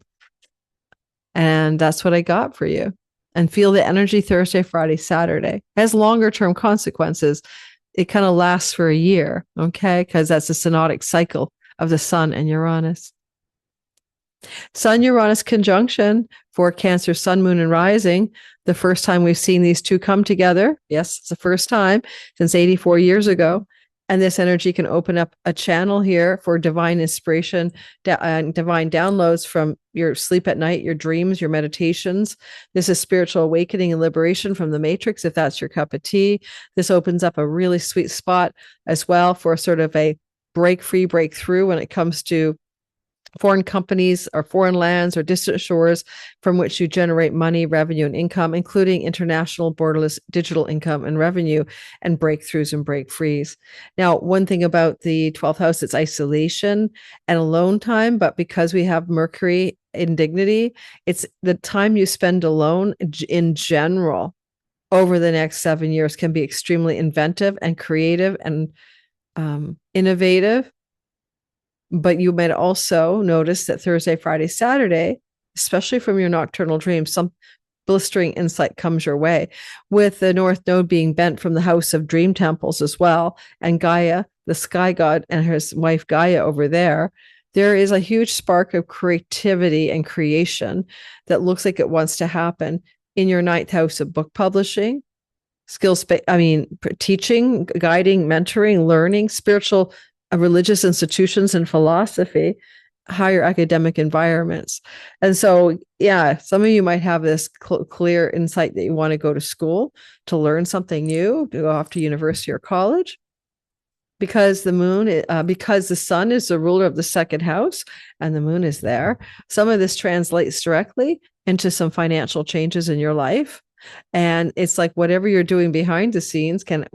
And that's what I got for you. And feel the energy Thursday, Friday, Saturday. It has longer term consequences. It kind of lasts for a year, okay? Because that's a synodic cycle of the sun and Uranus. Sun-Uranus conjunction for Cancer, Sun, Moon, and Rising. The first time we've seen these two come together. Yes, it's the first time since 84 years ago. And this energy can open up a channel here for divine inspiration and divine downloads from your sleep at night, your dreams, your meditations. This is spiritual awakening and liberation from the matrix, if that's your cup of tea. This opens up a really sweet spot as well for sort of a breakthrough when it comes to foreign companies or foreign lands or distant shores from which you generate money, revenue, and income, including international borderless digital income and revenue and breakthroughs and break frees. Now, one thing about the 12th house, it's isolation and alone time, but because we have Mercury in dignity, it's the time you spend alone in general over the next 7 years can be extremely inventive and creative and innovative. But you might also notice that Thursday, Friday, Saturday, especially from your nocturnal dreams, some blistering insight comes your way, with the North Node being bent from the house of dream temples as well. And Gaia, the sky god, and his wife Gaia over there, there is a huge spark of creativity and creation that looks like it wants to happen in your ninth house of book publishing, teaching, guiding, mentoring, learning, spiritual religious institutions and philosophy, higher academic environments. And so, yeah, some of you might have this clear insight that you want to go to school to learn something new, to go off to university or college, because because the sun is the ruler of the second house and the moon is there. Some of this translates directly into some financial changes in your life. And it's like whatever you're doing behind the scenes can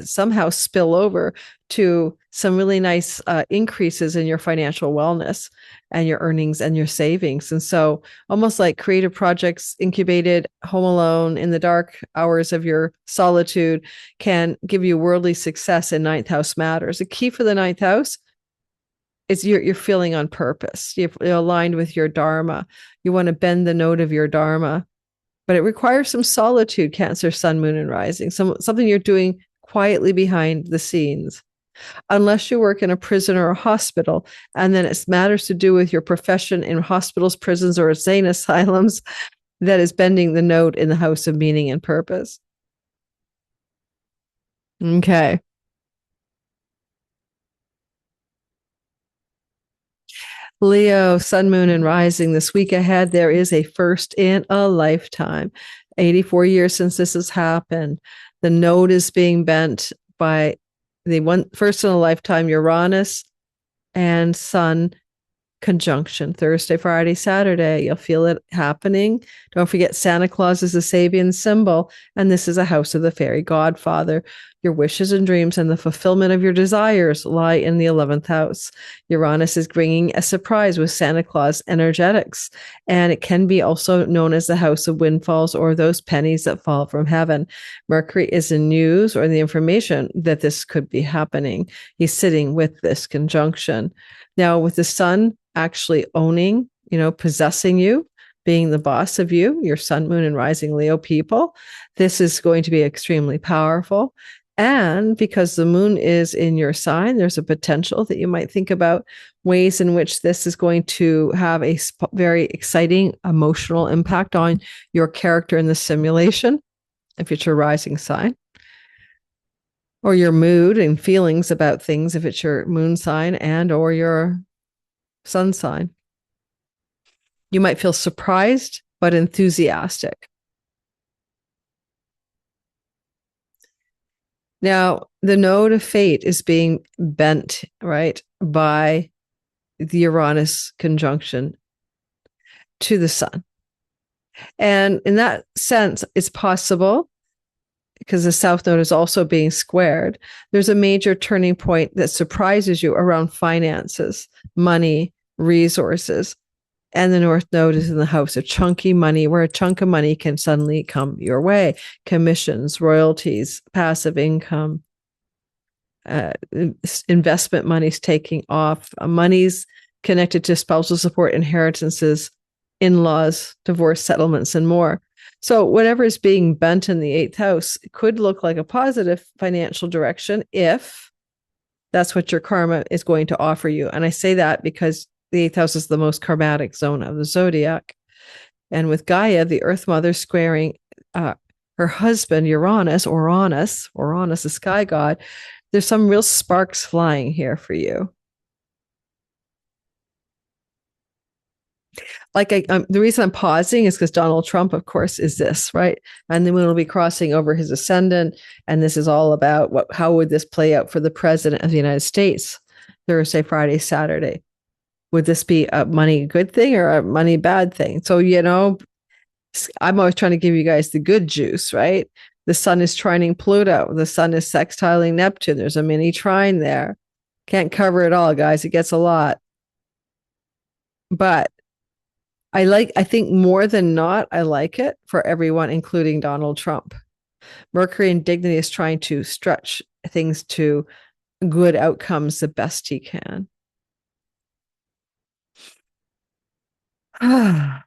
somehow spill over to some really nice increases in your financial wellness and your earnings and your savings. And so almost like creative projects incubated home alone in the dark hours of your solitude can give you worldly success in ninth house matters. The key for the ninth house is you're feeling on purpose. You're aligned with your dharma. You want to bend the note of your dharma. But it requires some solitude, Cancer, Sun, Moon, and Rising, something you're doing quietly behind the scenes. Unless you work in a prison or a hospital, and then it matters to do with your profession in hospitals, prisons, or insane asylums, that is bending the note in the house of meaning and purpose. Okay. Leo, Sun, Moon, and Rising. This week ahead, there is a first in a lifetime. 84 years since this has happened. The node is being bent by the first in a lifetime Uranus and Sun conjunction. Thursday, Friday, Saturday. You'll feel it happening. Don't forget, Santa Claus is a Sabian symbol, and this is a house of the fairy godfather. Your wishes and dreams and the fulfillment of your desires lie in the 11th house. Uranus is bringing a surprise with Santa Claus energetics, and it can be also known as the house of windfalls or those pennies that fall from heaven. Mercury is in news or the information that this could be happening. He's sitting with this conjunction. Now, with the sun actually owning, possessing you, being the boss of you, your Sun, Moon, and Rising Leo people, this is going to be extremely powerful. And because the moon is in your sign, there's a potential that you might think about ways in which this is going to have a very exciting emotional impact on your character in the simulation, if it's your rising sign, or your mood and feelings about things, if it's your moon sign and or your sun sign. You might feel surprised, but enthusiastic. Now, the node of fate is being bent, right, by the Uranus conjunction to the sun. And in that sense, it's possible, because the south node is also being squared, there's a major turning point that surprises you around finances, money, resources. And the North Node is in the house of chunky money, where a chunk of money can suddenly come your way. Commissions, royalties, passive income, investment money's taking off, money's connected to spousal support, inheritances, in-laws, divorce settlements, and more. So whatever is being bent in the 8th house could look like a positive financial direction if that's what your karma is going to offer you. And I say that because the 8th house is the most karmatic zone of the zodiac. And with Gaia, the Earth Mother squaring her husband, Uranus, the sky god, there's some real sparks flying here for you. Like the reason I'm pausing is because Donald Trump, of course, is this, right? And then we'll be crossing over his ascendant. And this is all about how would this play out for the president of the United States, Thursday, Friday, Saturday. Would this be a money good thing or a money bad thing? So, I'm always trying to give you guys the good juice, right? The sun is trining Pluto. The sun is sextiling Neptune. There's a mini trine there. Can't cover it all, guys. It gets a lot. But I think more than not, I like it for everyone, including Donald Trump. Mercury in dignity is trying to stretch things to good outcomes the best he can. Funny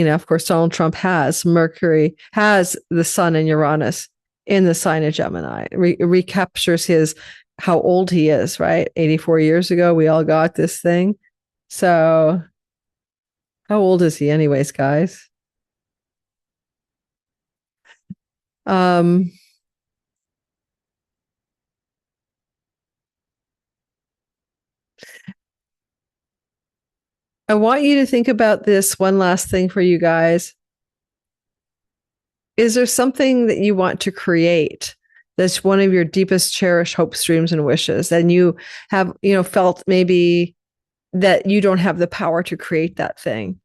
enough, of course, Donald Trump has the sun and Uranus in the sign of Gemini. Recaptures how old he is, right? 84 years ago, we all got this thing. So how old is he anyways, guys? I want you to think about this one last thing for you guys. Is there something that you want to create that's one of your deepest cherished hopes, dreams, and wishes, and you have, felt maybe that you don't have the power to create that thing?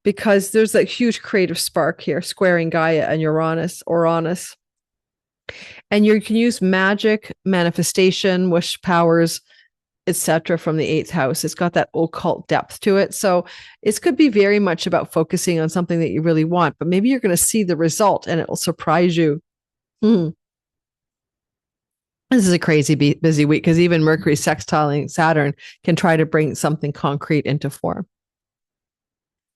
Because there's a huge creative spark here, squaring Gaia and Uranus. And you can use magic, manifestation, wish powers, etc. from the 8th house. It's got that occult depth to it. So it could be very much about focusing on something that you really want, but maybe you're going to see the result and it will surprise you. This is a crazy busy week because even Mercury sextiling Saturn can try to bring something concrete into form.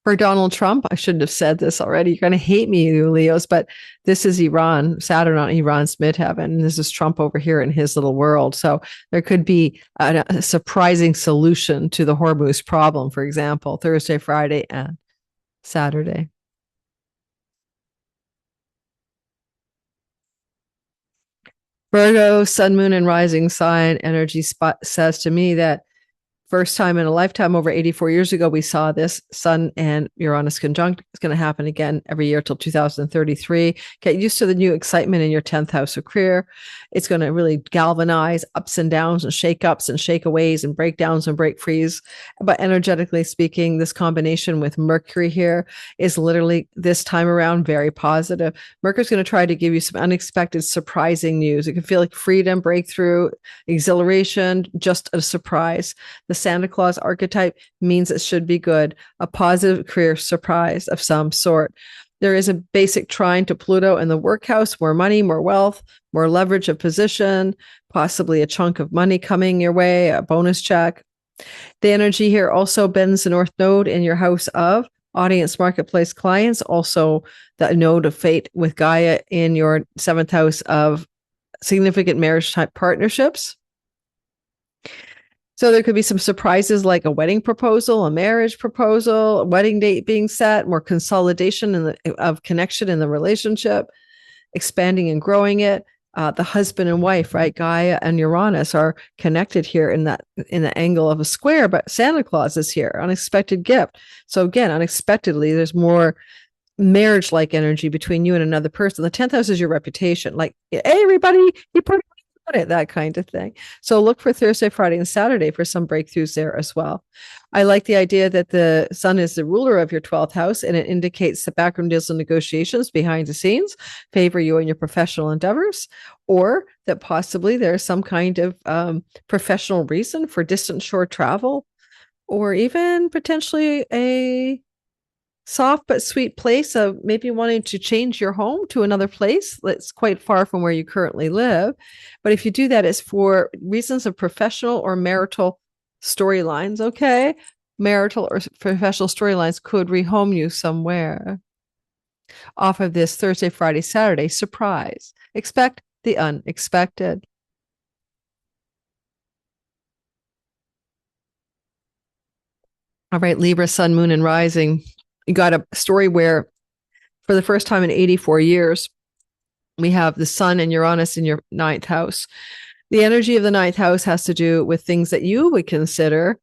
For Donald Trump, I shouldn't have said this already. You're going to hate me, you Leos, but this is Iran, Saturn on Iran's midheaven. And this is Trump over here in his little world. So there could be a surprising solution to the Hormuz problem, for example, Thursday, Friday, and Saturday. Virgo, sun, moon, and rising sign energy says to me that first time in a lifetime, over 84 years ago, we saw this Sun and Uranus conjunct. It's going to happen again every year till 2033. Get used to the new excitement in your 10th house of career. It's going to really galvanize ups and downs and shake-ups and shake-aways and breakdowns and break-frees. But energetically speaking, this combination with Mercury here is literally this time around very positive. Mercury's going to try to give you some unexpected, surprising news. It can feel like freedom, breakthrough, exhilaration, just a surprise. The Santa Claus archetype means it should be good, a positive career surprise of some sort. There is a basic trine to Pluto in the workhouse, more money, more wealth, more leverage of position, possibly a chunk of money coming your way, a bonus check. The energy here also bends the North Node in your house of audience, marketplace, clients, also the node of fate with Gaia in your 7th house of significant marriage type partnerships. So there could be some surprises like a wedding proposal, a marriage proposal, a wedding date being set, more consolidation of connection in the relationship, expanding and growing it. The husband and wife, right? Gaia and Uranus are connected here in the angle of a square, but Santa Claus is here, unexpected gift. So again, unexpectedly, there's more marriage-like energy between you and another person. The 10th house is your reputation. Like, hey, everybody, he put that kind of thing. So look for Thursday, Friday, and Saturday for some breakthroughs there as well. I like the idea that the sun is the ruler of your 12th house, and it indicates that background deals and negotiations behind the scenes favor you in your professional endeavors, or that possibly there's some kind of professional reason for distant shore travel, or even potentially a soft but sweet place of maybe wanting to change your home to another place that's quite far from where you currently live. But if you do that, it's for reasons of professional or marital storylines. Okay. Marital or professional storylines could rehome you somewhere off of this Thursday, Friday, Saturday surprise. Expect the unexpected. All right, Libra, sun, moon, and rising. You got a story where, for the first time in 84 years, we have the sun and Uranus in your ninth house. The energy of the ninth house has to do with things that you would consider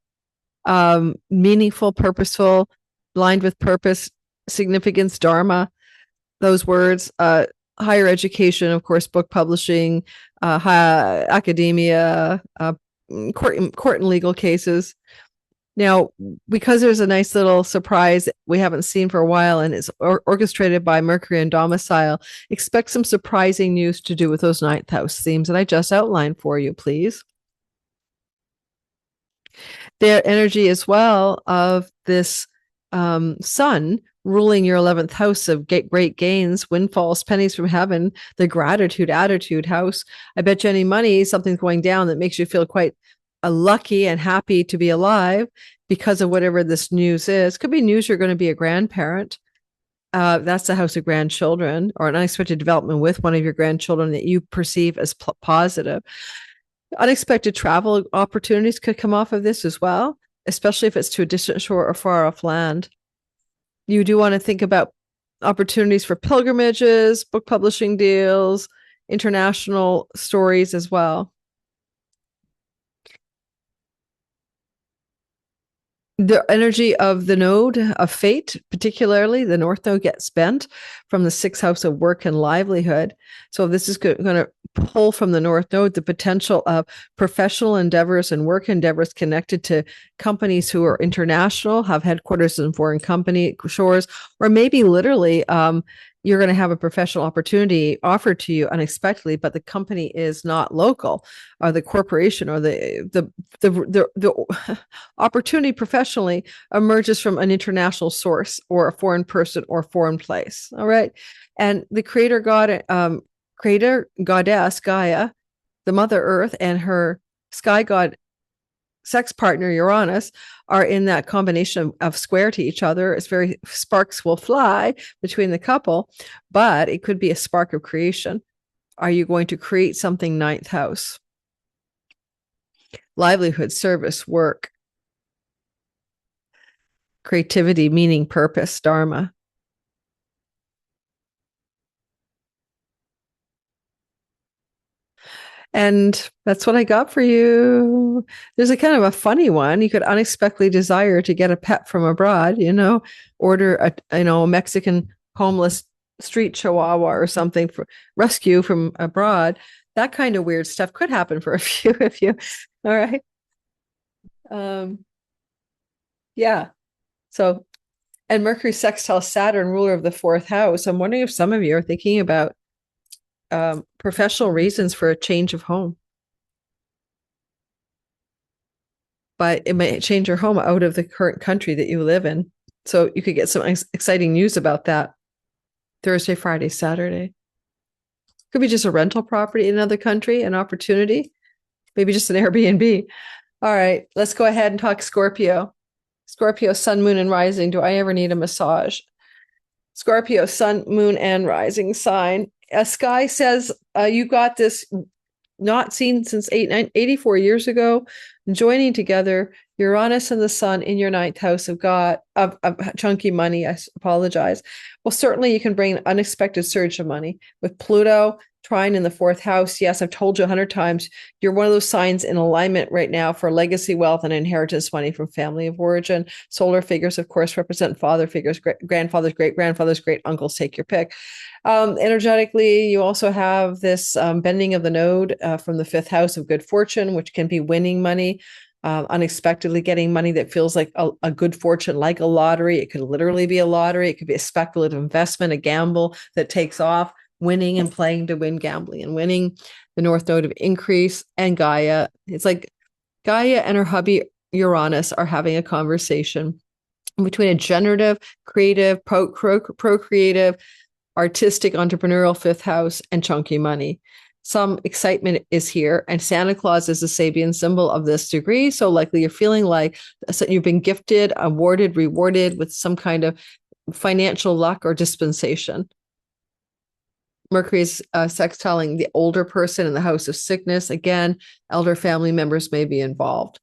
meaningful, purposeful, aligned with purpose, significance, dharma, those words, higher education, of course, book publishing, academia, court and legal cases. Now, because there's a nice little surprise we haven't seen for a while, and it's orchestrated by Mercury and domicile, expect some surprising news to do with those ninth house themes that I just outlined for you, please. Their energy as well of this sun ruling your 11th house of great gains, windfalls, pennies from heaven, the gratitude attitude house. I bet you any money something's going down that makes you feel quite lucky and happy to be alive because of whatever this news is. Could be news you're going to be a grandparent. That's the house of grandchildren, or an unexpected development with one of your grandchildren that you perceive as positive. Unexpected travel opportunities could come off of this as well, especially if it's to a distant shore or far off land. You do want to think about opportunities for pilgrimages, book publishing deals, international stories as well. The energy of the node of fate, particularly the north node, gets bent from the sixth house of work and livelihood. So this is going to pull from the north node the potential of professional endeavors and work endeavors connected to companies who are international, have headquarters in foreign company shores, or maybe literally you're going to have a professional opportunity offered to you unexpectedly, but the company is not local, or the corporation or the opportunity professionally emerges from an international source or a foreign person or foreign place. All right. And the creator goddess Gaia, the mother earth, and her sky god sex partner Uranus are in that combination of square to each other. It's very, sparks will fly between the couple, but it could be a spark of creation. Are you going to create something ninth house? Livelihood, service, work, creativity, meaning, purpose, dharma. And that's what I got for you. There's a kind of a funny one. You could unexpectedly desire to get a pet from abroad, order a Mexican homeless street chihuahua or something for rescue from abroad. That kind of weird stuff could happen for a few of you. All right. Yeah. So, and Mercury sextile Saturn, ruler of the fourth house. I'm wondering if some of you are thinking about professional reasons for a change of home. But it might change your home out of the current country that you live in. So you could get some exciting news about that Thursday, Friday, Saturday. Could be just a rental property in another country, an opportunity, maybe just an Airbnb. All right, let's go ahead and talk Scorpio. Scorpio, sun, moon, and rising. Do I ever need a massage? Scorpio, sun, moon, and rising sign. Sky says you got this not seen since 84 years ago, joining together Uranus and the sun in your ninth house have got of chunky money. I apologize. Well, certainly you can bring an unexpected surge of money with Pluto trine in the fourth house. Yes, I've told you 100 times. You're one of those signs in alignment right now for legacy wealth and inheritance money from family of origin. Solar figures, of course, represent father figures, grandfathers, great grandfathers, great uncles. Take your pick. Energetically, you also have this bending of the node from the fifth house of good fortune, which can be winning money. Unexpectedly getting money that feels like a good fortune, like a lottery. It could literally be a lottery. It could be a speculative investment, a gamble that takes off, winning and playing to win, gambling and winning. The north node of increase and Gaia. It's like Gaia and her hubby Uranus are having a conversation between a generative, creative, procreative, artistic, entrepreneurial fifth house and chunky money. Some excitement is here, and Santa Claus is the Sabian symbol of this degree. So likely you're feeling like you've been gifted, awarded, rewarded with some kind of financial luck or dispensation. Mercury is sextiling the older person in the house of sickness. Again, elder family members may be involved.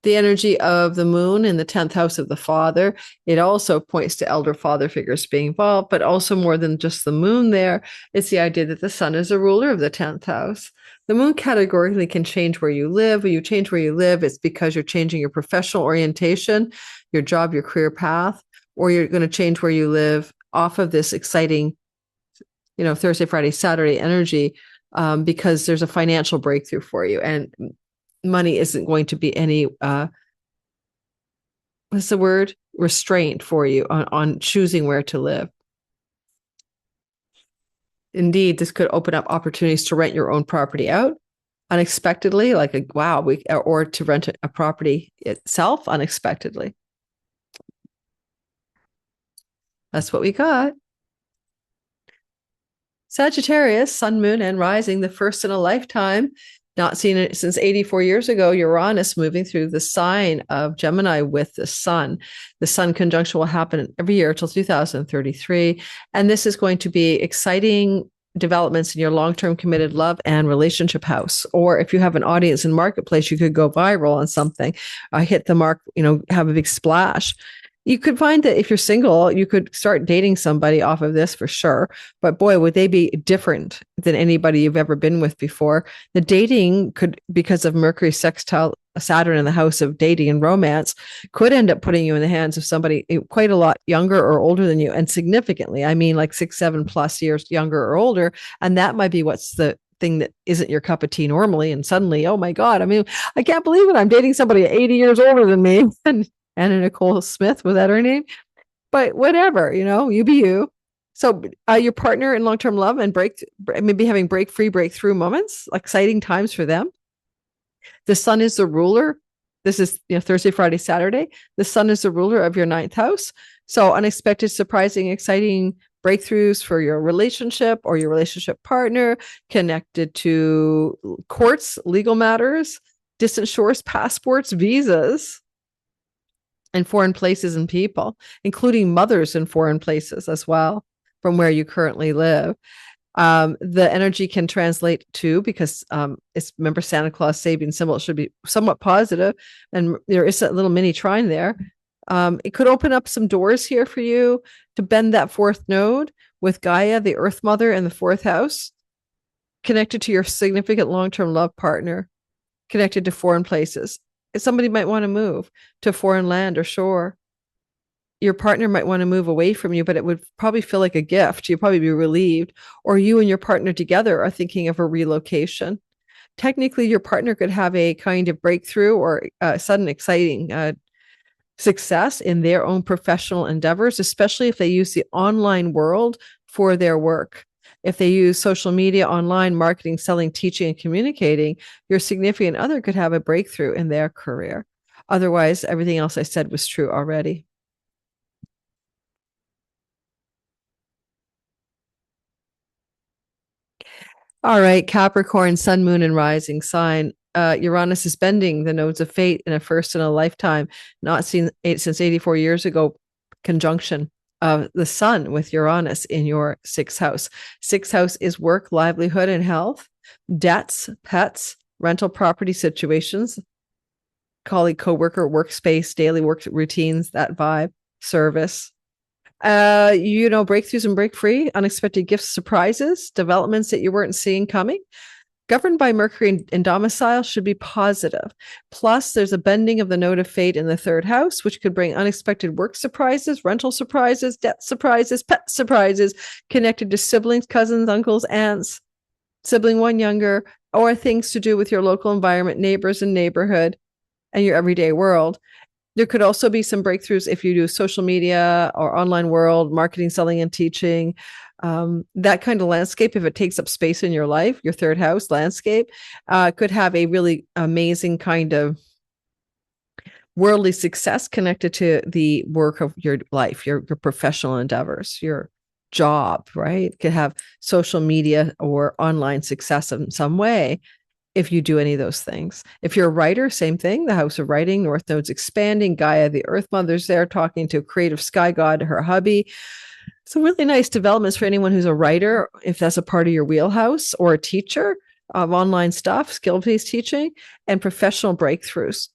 The energy of the moon in the 10th house of the father, it also points to elder father figures being involved, but also more than just the moon there. It's the idea that the sun is a ruler of the 10th house. The moon categorically can change where you live. When you change where you live, it's because you're changing your professional orientation, your job, your career path, or you're going to change where you live off of this exciting, Thursday, Friday, Saturday energy, because there's a financial breakthrough for you. And money isn't going to be any what's the word, restraint for you on choosing where to live. Indeed, this could open up opportunities to rent your own property out unexpectedly, or to rent a property itself unexpectedly. That's what we got. Sagittarius, sun, moon, and rising, the first in a lifetime. Not seen it since 84 years ago. Uranus moving through the sign of Gemini with the sun. The sun conjunction will happen every year till 2033. And this is going to be exciting developments in your long-term committed love and relationship house. Or if you have an audience in marketplace, you could go viral on something, hit the mark, have a big splash. You could find that if you're single, you could start dating somebody off of this for sure. But boy, would they be different than anybody you've ever been with before. The dating could, because of Mercury sextile Saturn in the house of dating and romance, could end up putting you in the hands of somebody quite a lot younger or older than you. And significantly, I mean like 6-7+ years younger or older. And that might be what's the thing that isn't your cup of tea normally. And suddenly, oh my God, I can't believe it. I'm dating somebody 80 years older than me. And Anna Nicole Smith, was that her name? But whatever, you be you. So your partner in long-term love and maybe having breakthrough moments, exciting times for them. The sun is the ruler. This is Thursday, Friday, Saturday. The sun is the ruler of your ninth house. So unexpected, surprising, exciting breakthroughs for your relationship or your relationship partner, connected to courts, legal matters, distant shores, passports, visas, and foreign places and people, including mothers in foreign places as well from where you currently live. The energy can translate to, because remember Santa Claus Sabian symbol, it should be somewhat positive, and there is a little mini trine there. It could open up some doors here for you to bend that fourth node with Gaia, the Earth Mother, in the fourth house, connected to your significant long-term love partner, connected to foreign places. Somebody might want to move to foreign land or shore. Your partner might want to move away from you, but it would probably feel like a gift. You'd probably be relieved. Or you and your partner together are thinking of a relocation. Technically, your partner could have a kind of breakthrough or sudden exciting success in their own professional endeavors, especially if they use the online world for their work. If they use social media, online marketing, selling, teaching, and communicating, your significant other could have a breakthrough in their career. Otherwise, everything else I said was true already. All right, Capricorn, sun, moon, and rising sign. Uranus is bending the nodes of fate in a first in a lifetime, not seen since 84 years ago, conjunction of the sun with Uranus in your sixth house. Sixth house is work, livelihood, and health, debts, pets, rental property situations. colleague, coworker, workspace, daily work routines, that vibe, service. Breakthroughs and break free, unexpected gifts, surprises, developments that you weren't seeing coming. Governed by Mercury in domicile should be positive. Plus, there's a bending of the node of fate in the third house, which could bring unexpected work surprises, rental surprises, debt surprises, pet surprises connected to siblings, cousins, uncles, aunts, sibling one younger, or things to do with your local environment, neighbors and neighborhood, and your everyday world. There could also be some breakthroughs if you do social media or online world, marketing, selling, and teaching. That kind of landscape, if it takes up space in your life, your third house landscape, could have a really amazing kind of worldly success connected to the work of your life, your professional endeavors, your job, right? It could have social media or online success in some way if you do any of those things. If you're a writer, same thing. The house of writing, North Node's expanding. Gaia, the Earth Mother's there talking to a creative sky god, her hubby. So really nice developments for anyone who's a writer, if that's a part of your wheelhouse, or a teacher of online stuff, skill-based teaching, and professional breakthroughs.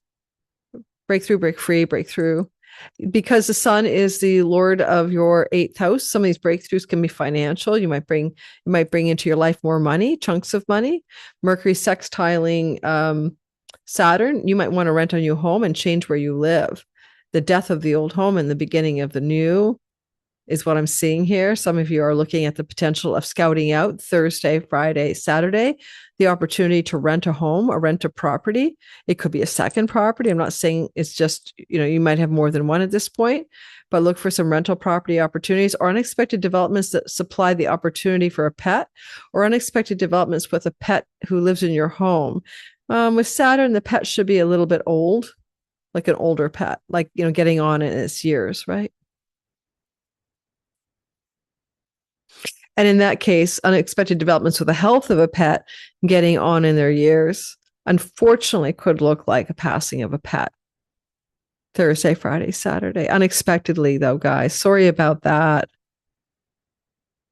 Breakthrough, break free, breakthrough. Because the sun is the lord of your 8th house, some of these breakthroughs can be financial. You might bring into your life more money, chunks of money. Mercury sextiling Saturn, you might want to rent a new home and change where you live. The death of the old home and the beginning of the new is what I'm seeing here. Some of you are looking at the potential of scouting out Thursday, Friday, Saturday, the opportunity to rent a home or rent a property. It could be a second property. I'm not saying it's just, you might have more than one at this point, but look for some rental property opportunities or unexpected developments that supply the opportunity for a pet, or unexpected developments with a pet who lives in your home. With Saturn, the pet should be a little bit old, like an older pet, like, getting on in its years, right? And in that case, unexpected developments with the health of a pet getting on in their years, unfortunately, could look like a passing of a pet. Thursday, Friday, Saturday. Unexpectedly, though, guys. Sorry about that.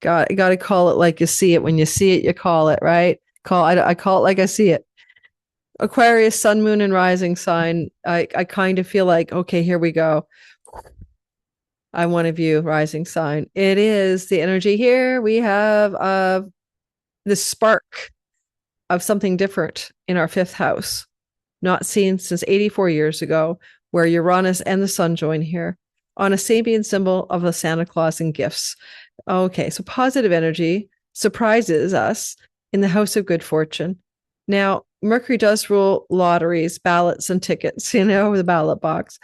Got to call it like you see it. When you see it, you call it, right? I call it like I see it. Aquarius, sun, moon, and rising sign. I kind of feel like, okay, here we go. I'm one of you, rising sign. It is the energy here. We have the spark of something different in our 5th house, not seen since 84 years ago, where Uranus and the sun join here on a Sabian symbol of the Santa Claus and gifts. Okay, so positive energy surprises us in the house of good fortune. Now, Mercury does rule lotteries, ballots, and tickets, the ballot box.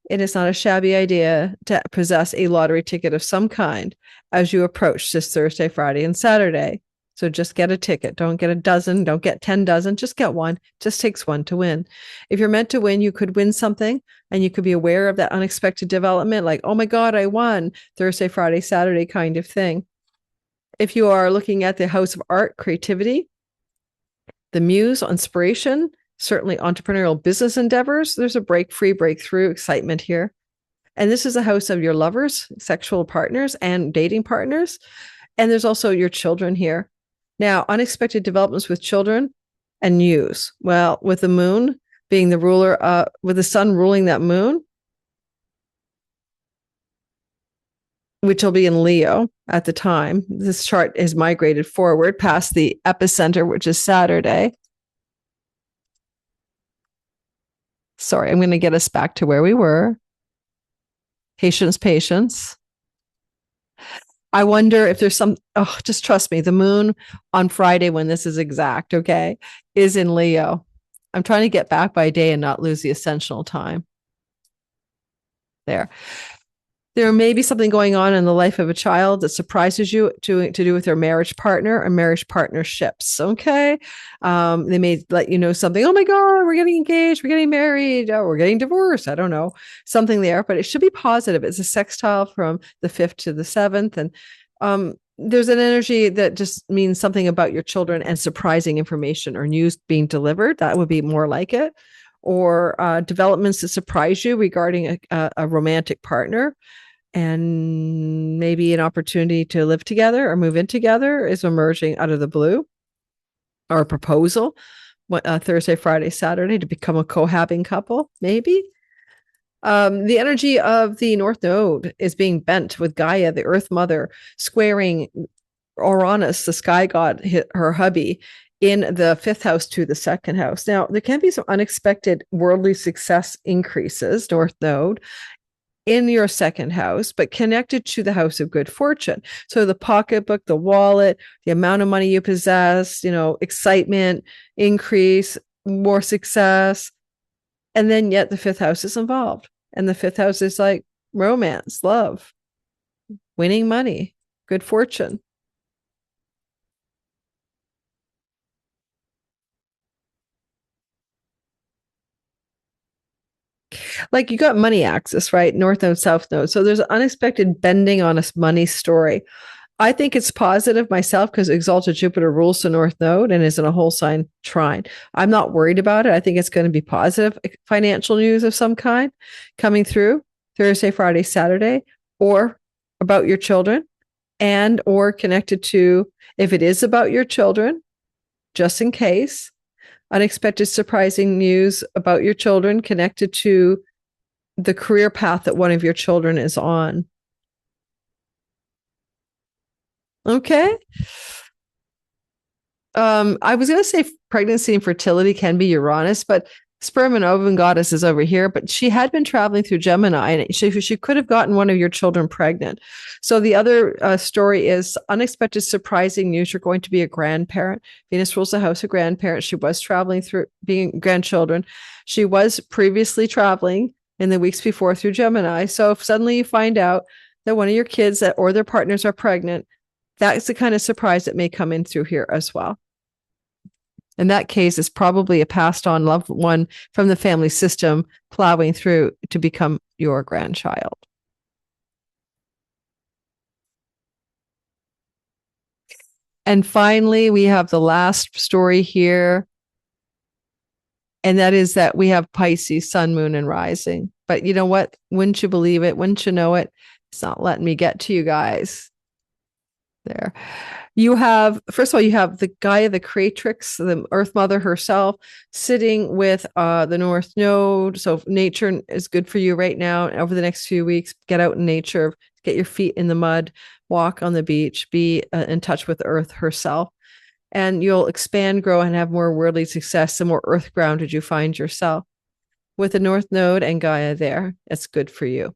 It is not a shabby idea to possess a lottery ticket of some kind as you approach this Thursday, Friday, and Saturday. So just get a ticket. Don't get a dozen. Don't get 10 dozen. Just get one. Just takes one to win. If you're meant to win, you could win something, and you could be aware of that unexpected development, like, oh my God, I won, Thursday, Friday, Saturday kind of thing. If you are looking at the house of art, creativity, the muse, inspiration, certainly entrepreneurial business endeavors, there's a breakthrough, excitement here. And this is a house of your lovers, sexual partners, and dating partners. And there's also your children here. Now, unexpected developments with children and muse. Well, with the moon being the ruler, with the sun ruling that moon, which will be in Leo at the time. This chart is migrated forward past the epicenter, which is Saturday. Sorry, I'm going to get us back to where we were. Patience. I wonder if there's just trust me, the moon on Friday, when this is exact, okay, is in Leo. I'm trying to get back by day and not lose the essential time. There may be something going on in the life of a child that surprises you to do with their marriage partner or marriage partnerships. Okay. They may let you know something. Oh my God, we're getting engaged. We're getting married. Oh, we're getting divorced. I don't know, something there, but it should be positive. It's a sextile from the 5th to the 7th. And there's an energy that just means something about your children and surprising information or news being delivered. That would be more like it. Or developments that surprise you regarding a romantic partner, and maybe an opportunity to live together or move in together is emerging out of the blue, or a proposal. Thursday, Friday, Saturday to become a cohabiting couple, maybe. The energy of the North Node is being bent with Gaia, the Earth Mother, squaring Uranus, the sky god, her hubby, in the fifth house to the second house. Now, there can be some unexpected worldly success increases, North Node, in your second house, but connected to the house of good fortune. So the pocketbook, the wallet, the amount of money you possess, excitement, increase, more success. And then yet the fifth house is involved. And the fifth house is like romance, love, winning money, good fortune. Like you got money axis, right? North node, south node. So there's an unexpected bending on a money story. I think it's positive myself because exalted Jupiter rules the North Node and is in a whole sign trine. I'm not worried about it. I think it's going to be positive financial news of some kind coming through Thursday, Friday, Saturday, or about your children and or connected to, if it is about your children, just in case, unexpected surprising news about your children connected to the career path that one of your children is on. Okay. I was going to say pregnancy and fertility can be Uranus, but sperm and ovum goddess is over here. But she had been traveling through Gemini, and she could have gotten one of your children pregnant. So the other story is unexpected, surprising news. You're going to be a grandparent. Venus rules the house of grandparents. She was traveling through being grandchildren. She was previously traveling in the weeks before through Gemini. So if suddenly you find out that one of your kids or their partners are pregnant, that's the kind of surprise that may come in through here as well. In that case, it's probably a passed on loved one from the family system plowing through to become your grandchild. And finally, we have the last story here. And that is that we have Pisces, sun, moon, and rising. But you know what? Wouldn't you believe it? Wouldn't you know it? It's not letting me get to you guys. There. You have, first of all, you have the Gaia, the creatrix, the Earth Mother herself, sitting with the North Node. So nature is good for you right now. Over the next few weeks, get out in nature, get your feet in the mud, walk on the beach, be in touch with Earth herself. And you'll expand, grow, and have more worldly success the more earth grounded you find yourself. With the North Node and Gaia there, it's good for you.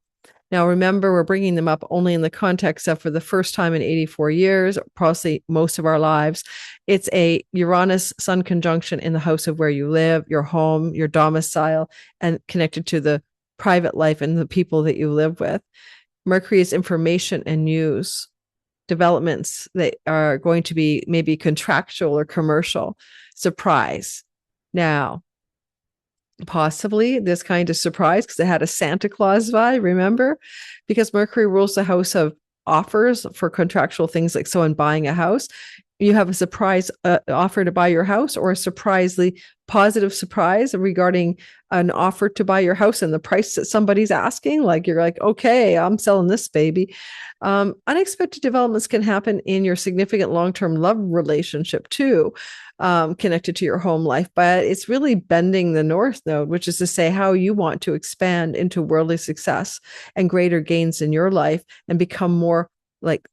Now, remember, we're bringing them up only in the context of for the first time in 84 years, probably most of our lives. It's a Uranus Sun conjunction in the house of where you live, your home, your domicile, and connected to the private life and the people that you live with. Mercury is information and news, developments that are going to be maybe contractual or commercial. Surprise. Now, possibly this kind of surprise because it had a Santa Claus vibe, remember? Because Mercury rules the house of offers for contractual things like so in buying a house. You have a surprise offer to buy your house or a surprisingly positive surprise regarding an offer to buy your house and the price that somebody's asking. Like you're like, okay, I'm selling this baby. Unexpected developments can happen in your significant long-term love relationship too, connected to your home life. But it's really bending the North Node, which is to say how you want to expand into worldly success and greater gains in your life and become more like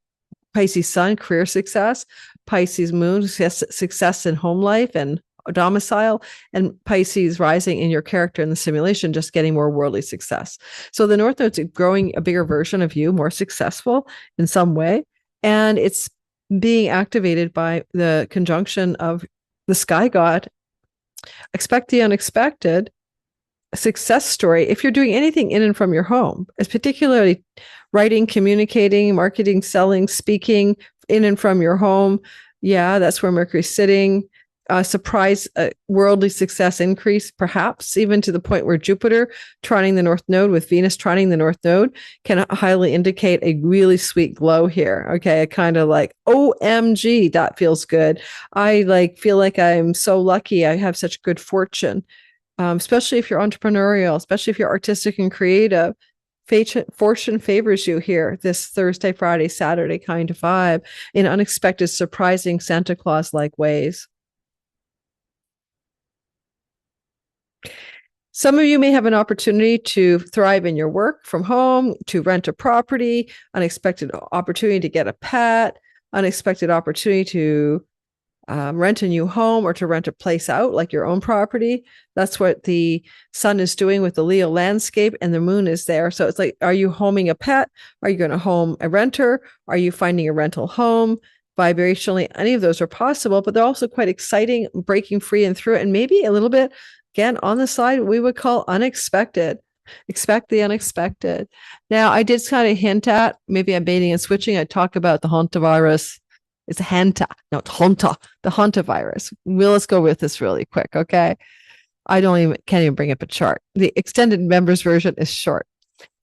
Pisces Sun, career success, Pisces Moon, success in home life and domicile, and Pisces rising in your character in the simulation, just getting more worldly success. So the North Node's growing a bigger version of you, more successful in some way. And it's being activated by the conjunction of the sky god. Expect the unexpected. A success story. If you're doing anything in and from your home, it's particularly writing, communicating, marketing, selling, speaking in and from your home. Yeah, that's where Mercury's sitting. Surprise worldly success increase, perhaps even to the point where Jupiter trining the North Node with Venus trining the North Node can highly indicate a really sweet glow here. Okay, a kind of like, OMG, that feels good. I feel like I'm so lucky. I have such good fortune. Especially if you're entrepreneurial, especially if you're artistic and creative. Fortune favors you here this Thursday, Friday, Saturday kind of vibe in unexpected, surprising Santa Claus-like ways. Some of you may have an opportunity to thrive in your work from home, to rent a property, unexpected opportunity to get a pet, unexpected opportunity to rent a new home or to rent a place out, like your own property. That's what the sun is doing with the Leo landscape, and the moon is there. So it's like, are you homing a pet? Are you going to home a renter? Are you finding a rental home? Vibrationally, any of those are possible, but they're also quite exciting, breaking free and through it, and maybe a little bit, again, on the side, we would call unexpected. Expect the unexpected. Now, I did kind of hint at, maybe I'm baiting and switching. I talk about the hantavirus. It's hanta, not honta, the hantavirus. Let's go with this really quick, okay? Can't even bring up a chart. The extended members version is short.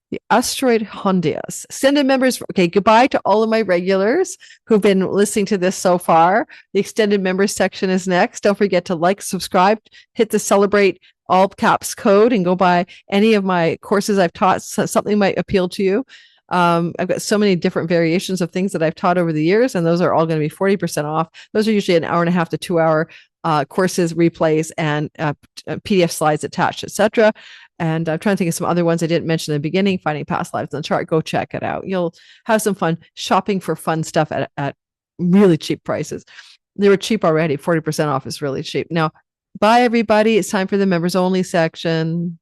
The asteroid Hondias. Extended members. Okay, goodbye to all of my regulars who've been listening to this so far. The extended members section is next. Don't forget to like, subscribe, hit the celebrate all caps code, and go buy any of my courses I've taught. So something might appeal to you. I've got so many different variations of things that I've taught over the years, and those are all going to be 40% off. Those are usually an hour and a half to 2 hour courses, replays, and PDF slides attached, etc. And I'm trying to think of some other ones I didn't mention in the beginning. Finding past lives on the chart. Go check it out. You'll have some fun shopping for fun stuff at really cheap prices. They were cheap already. 40% off is really cheap. Now, bye everybody. It's time for the members only section.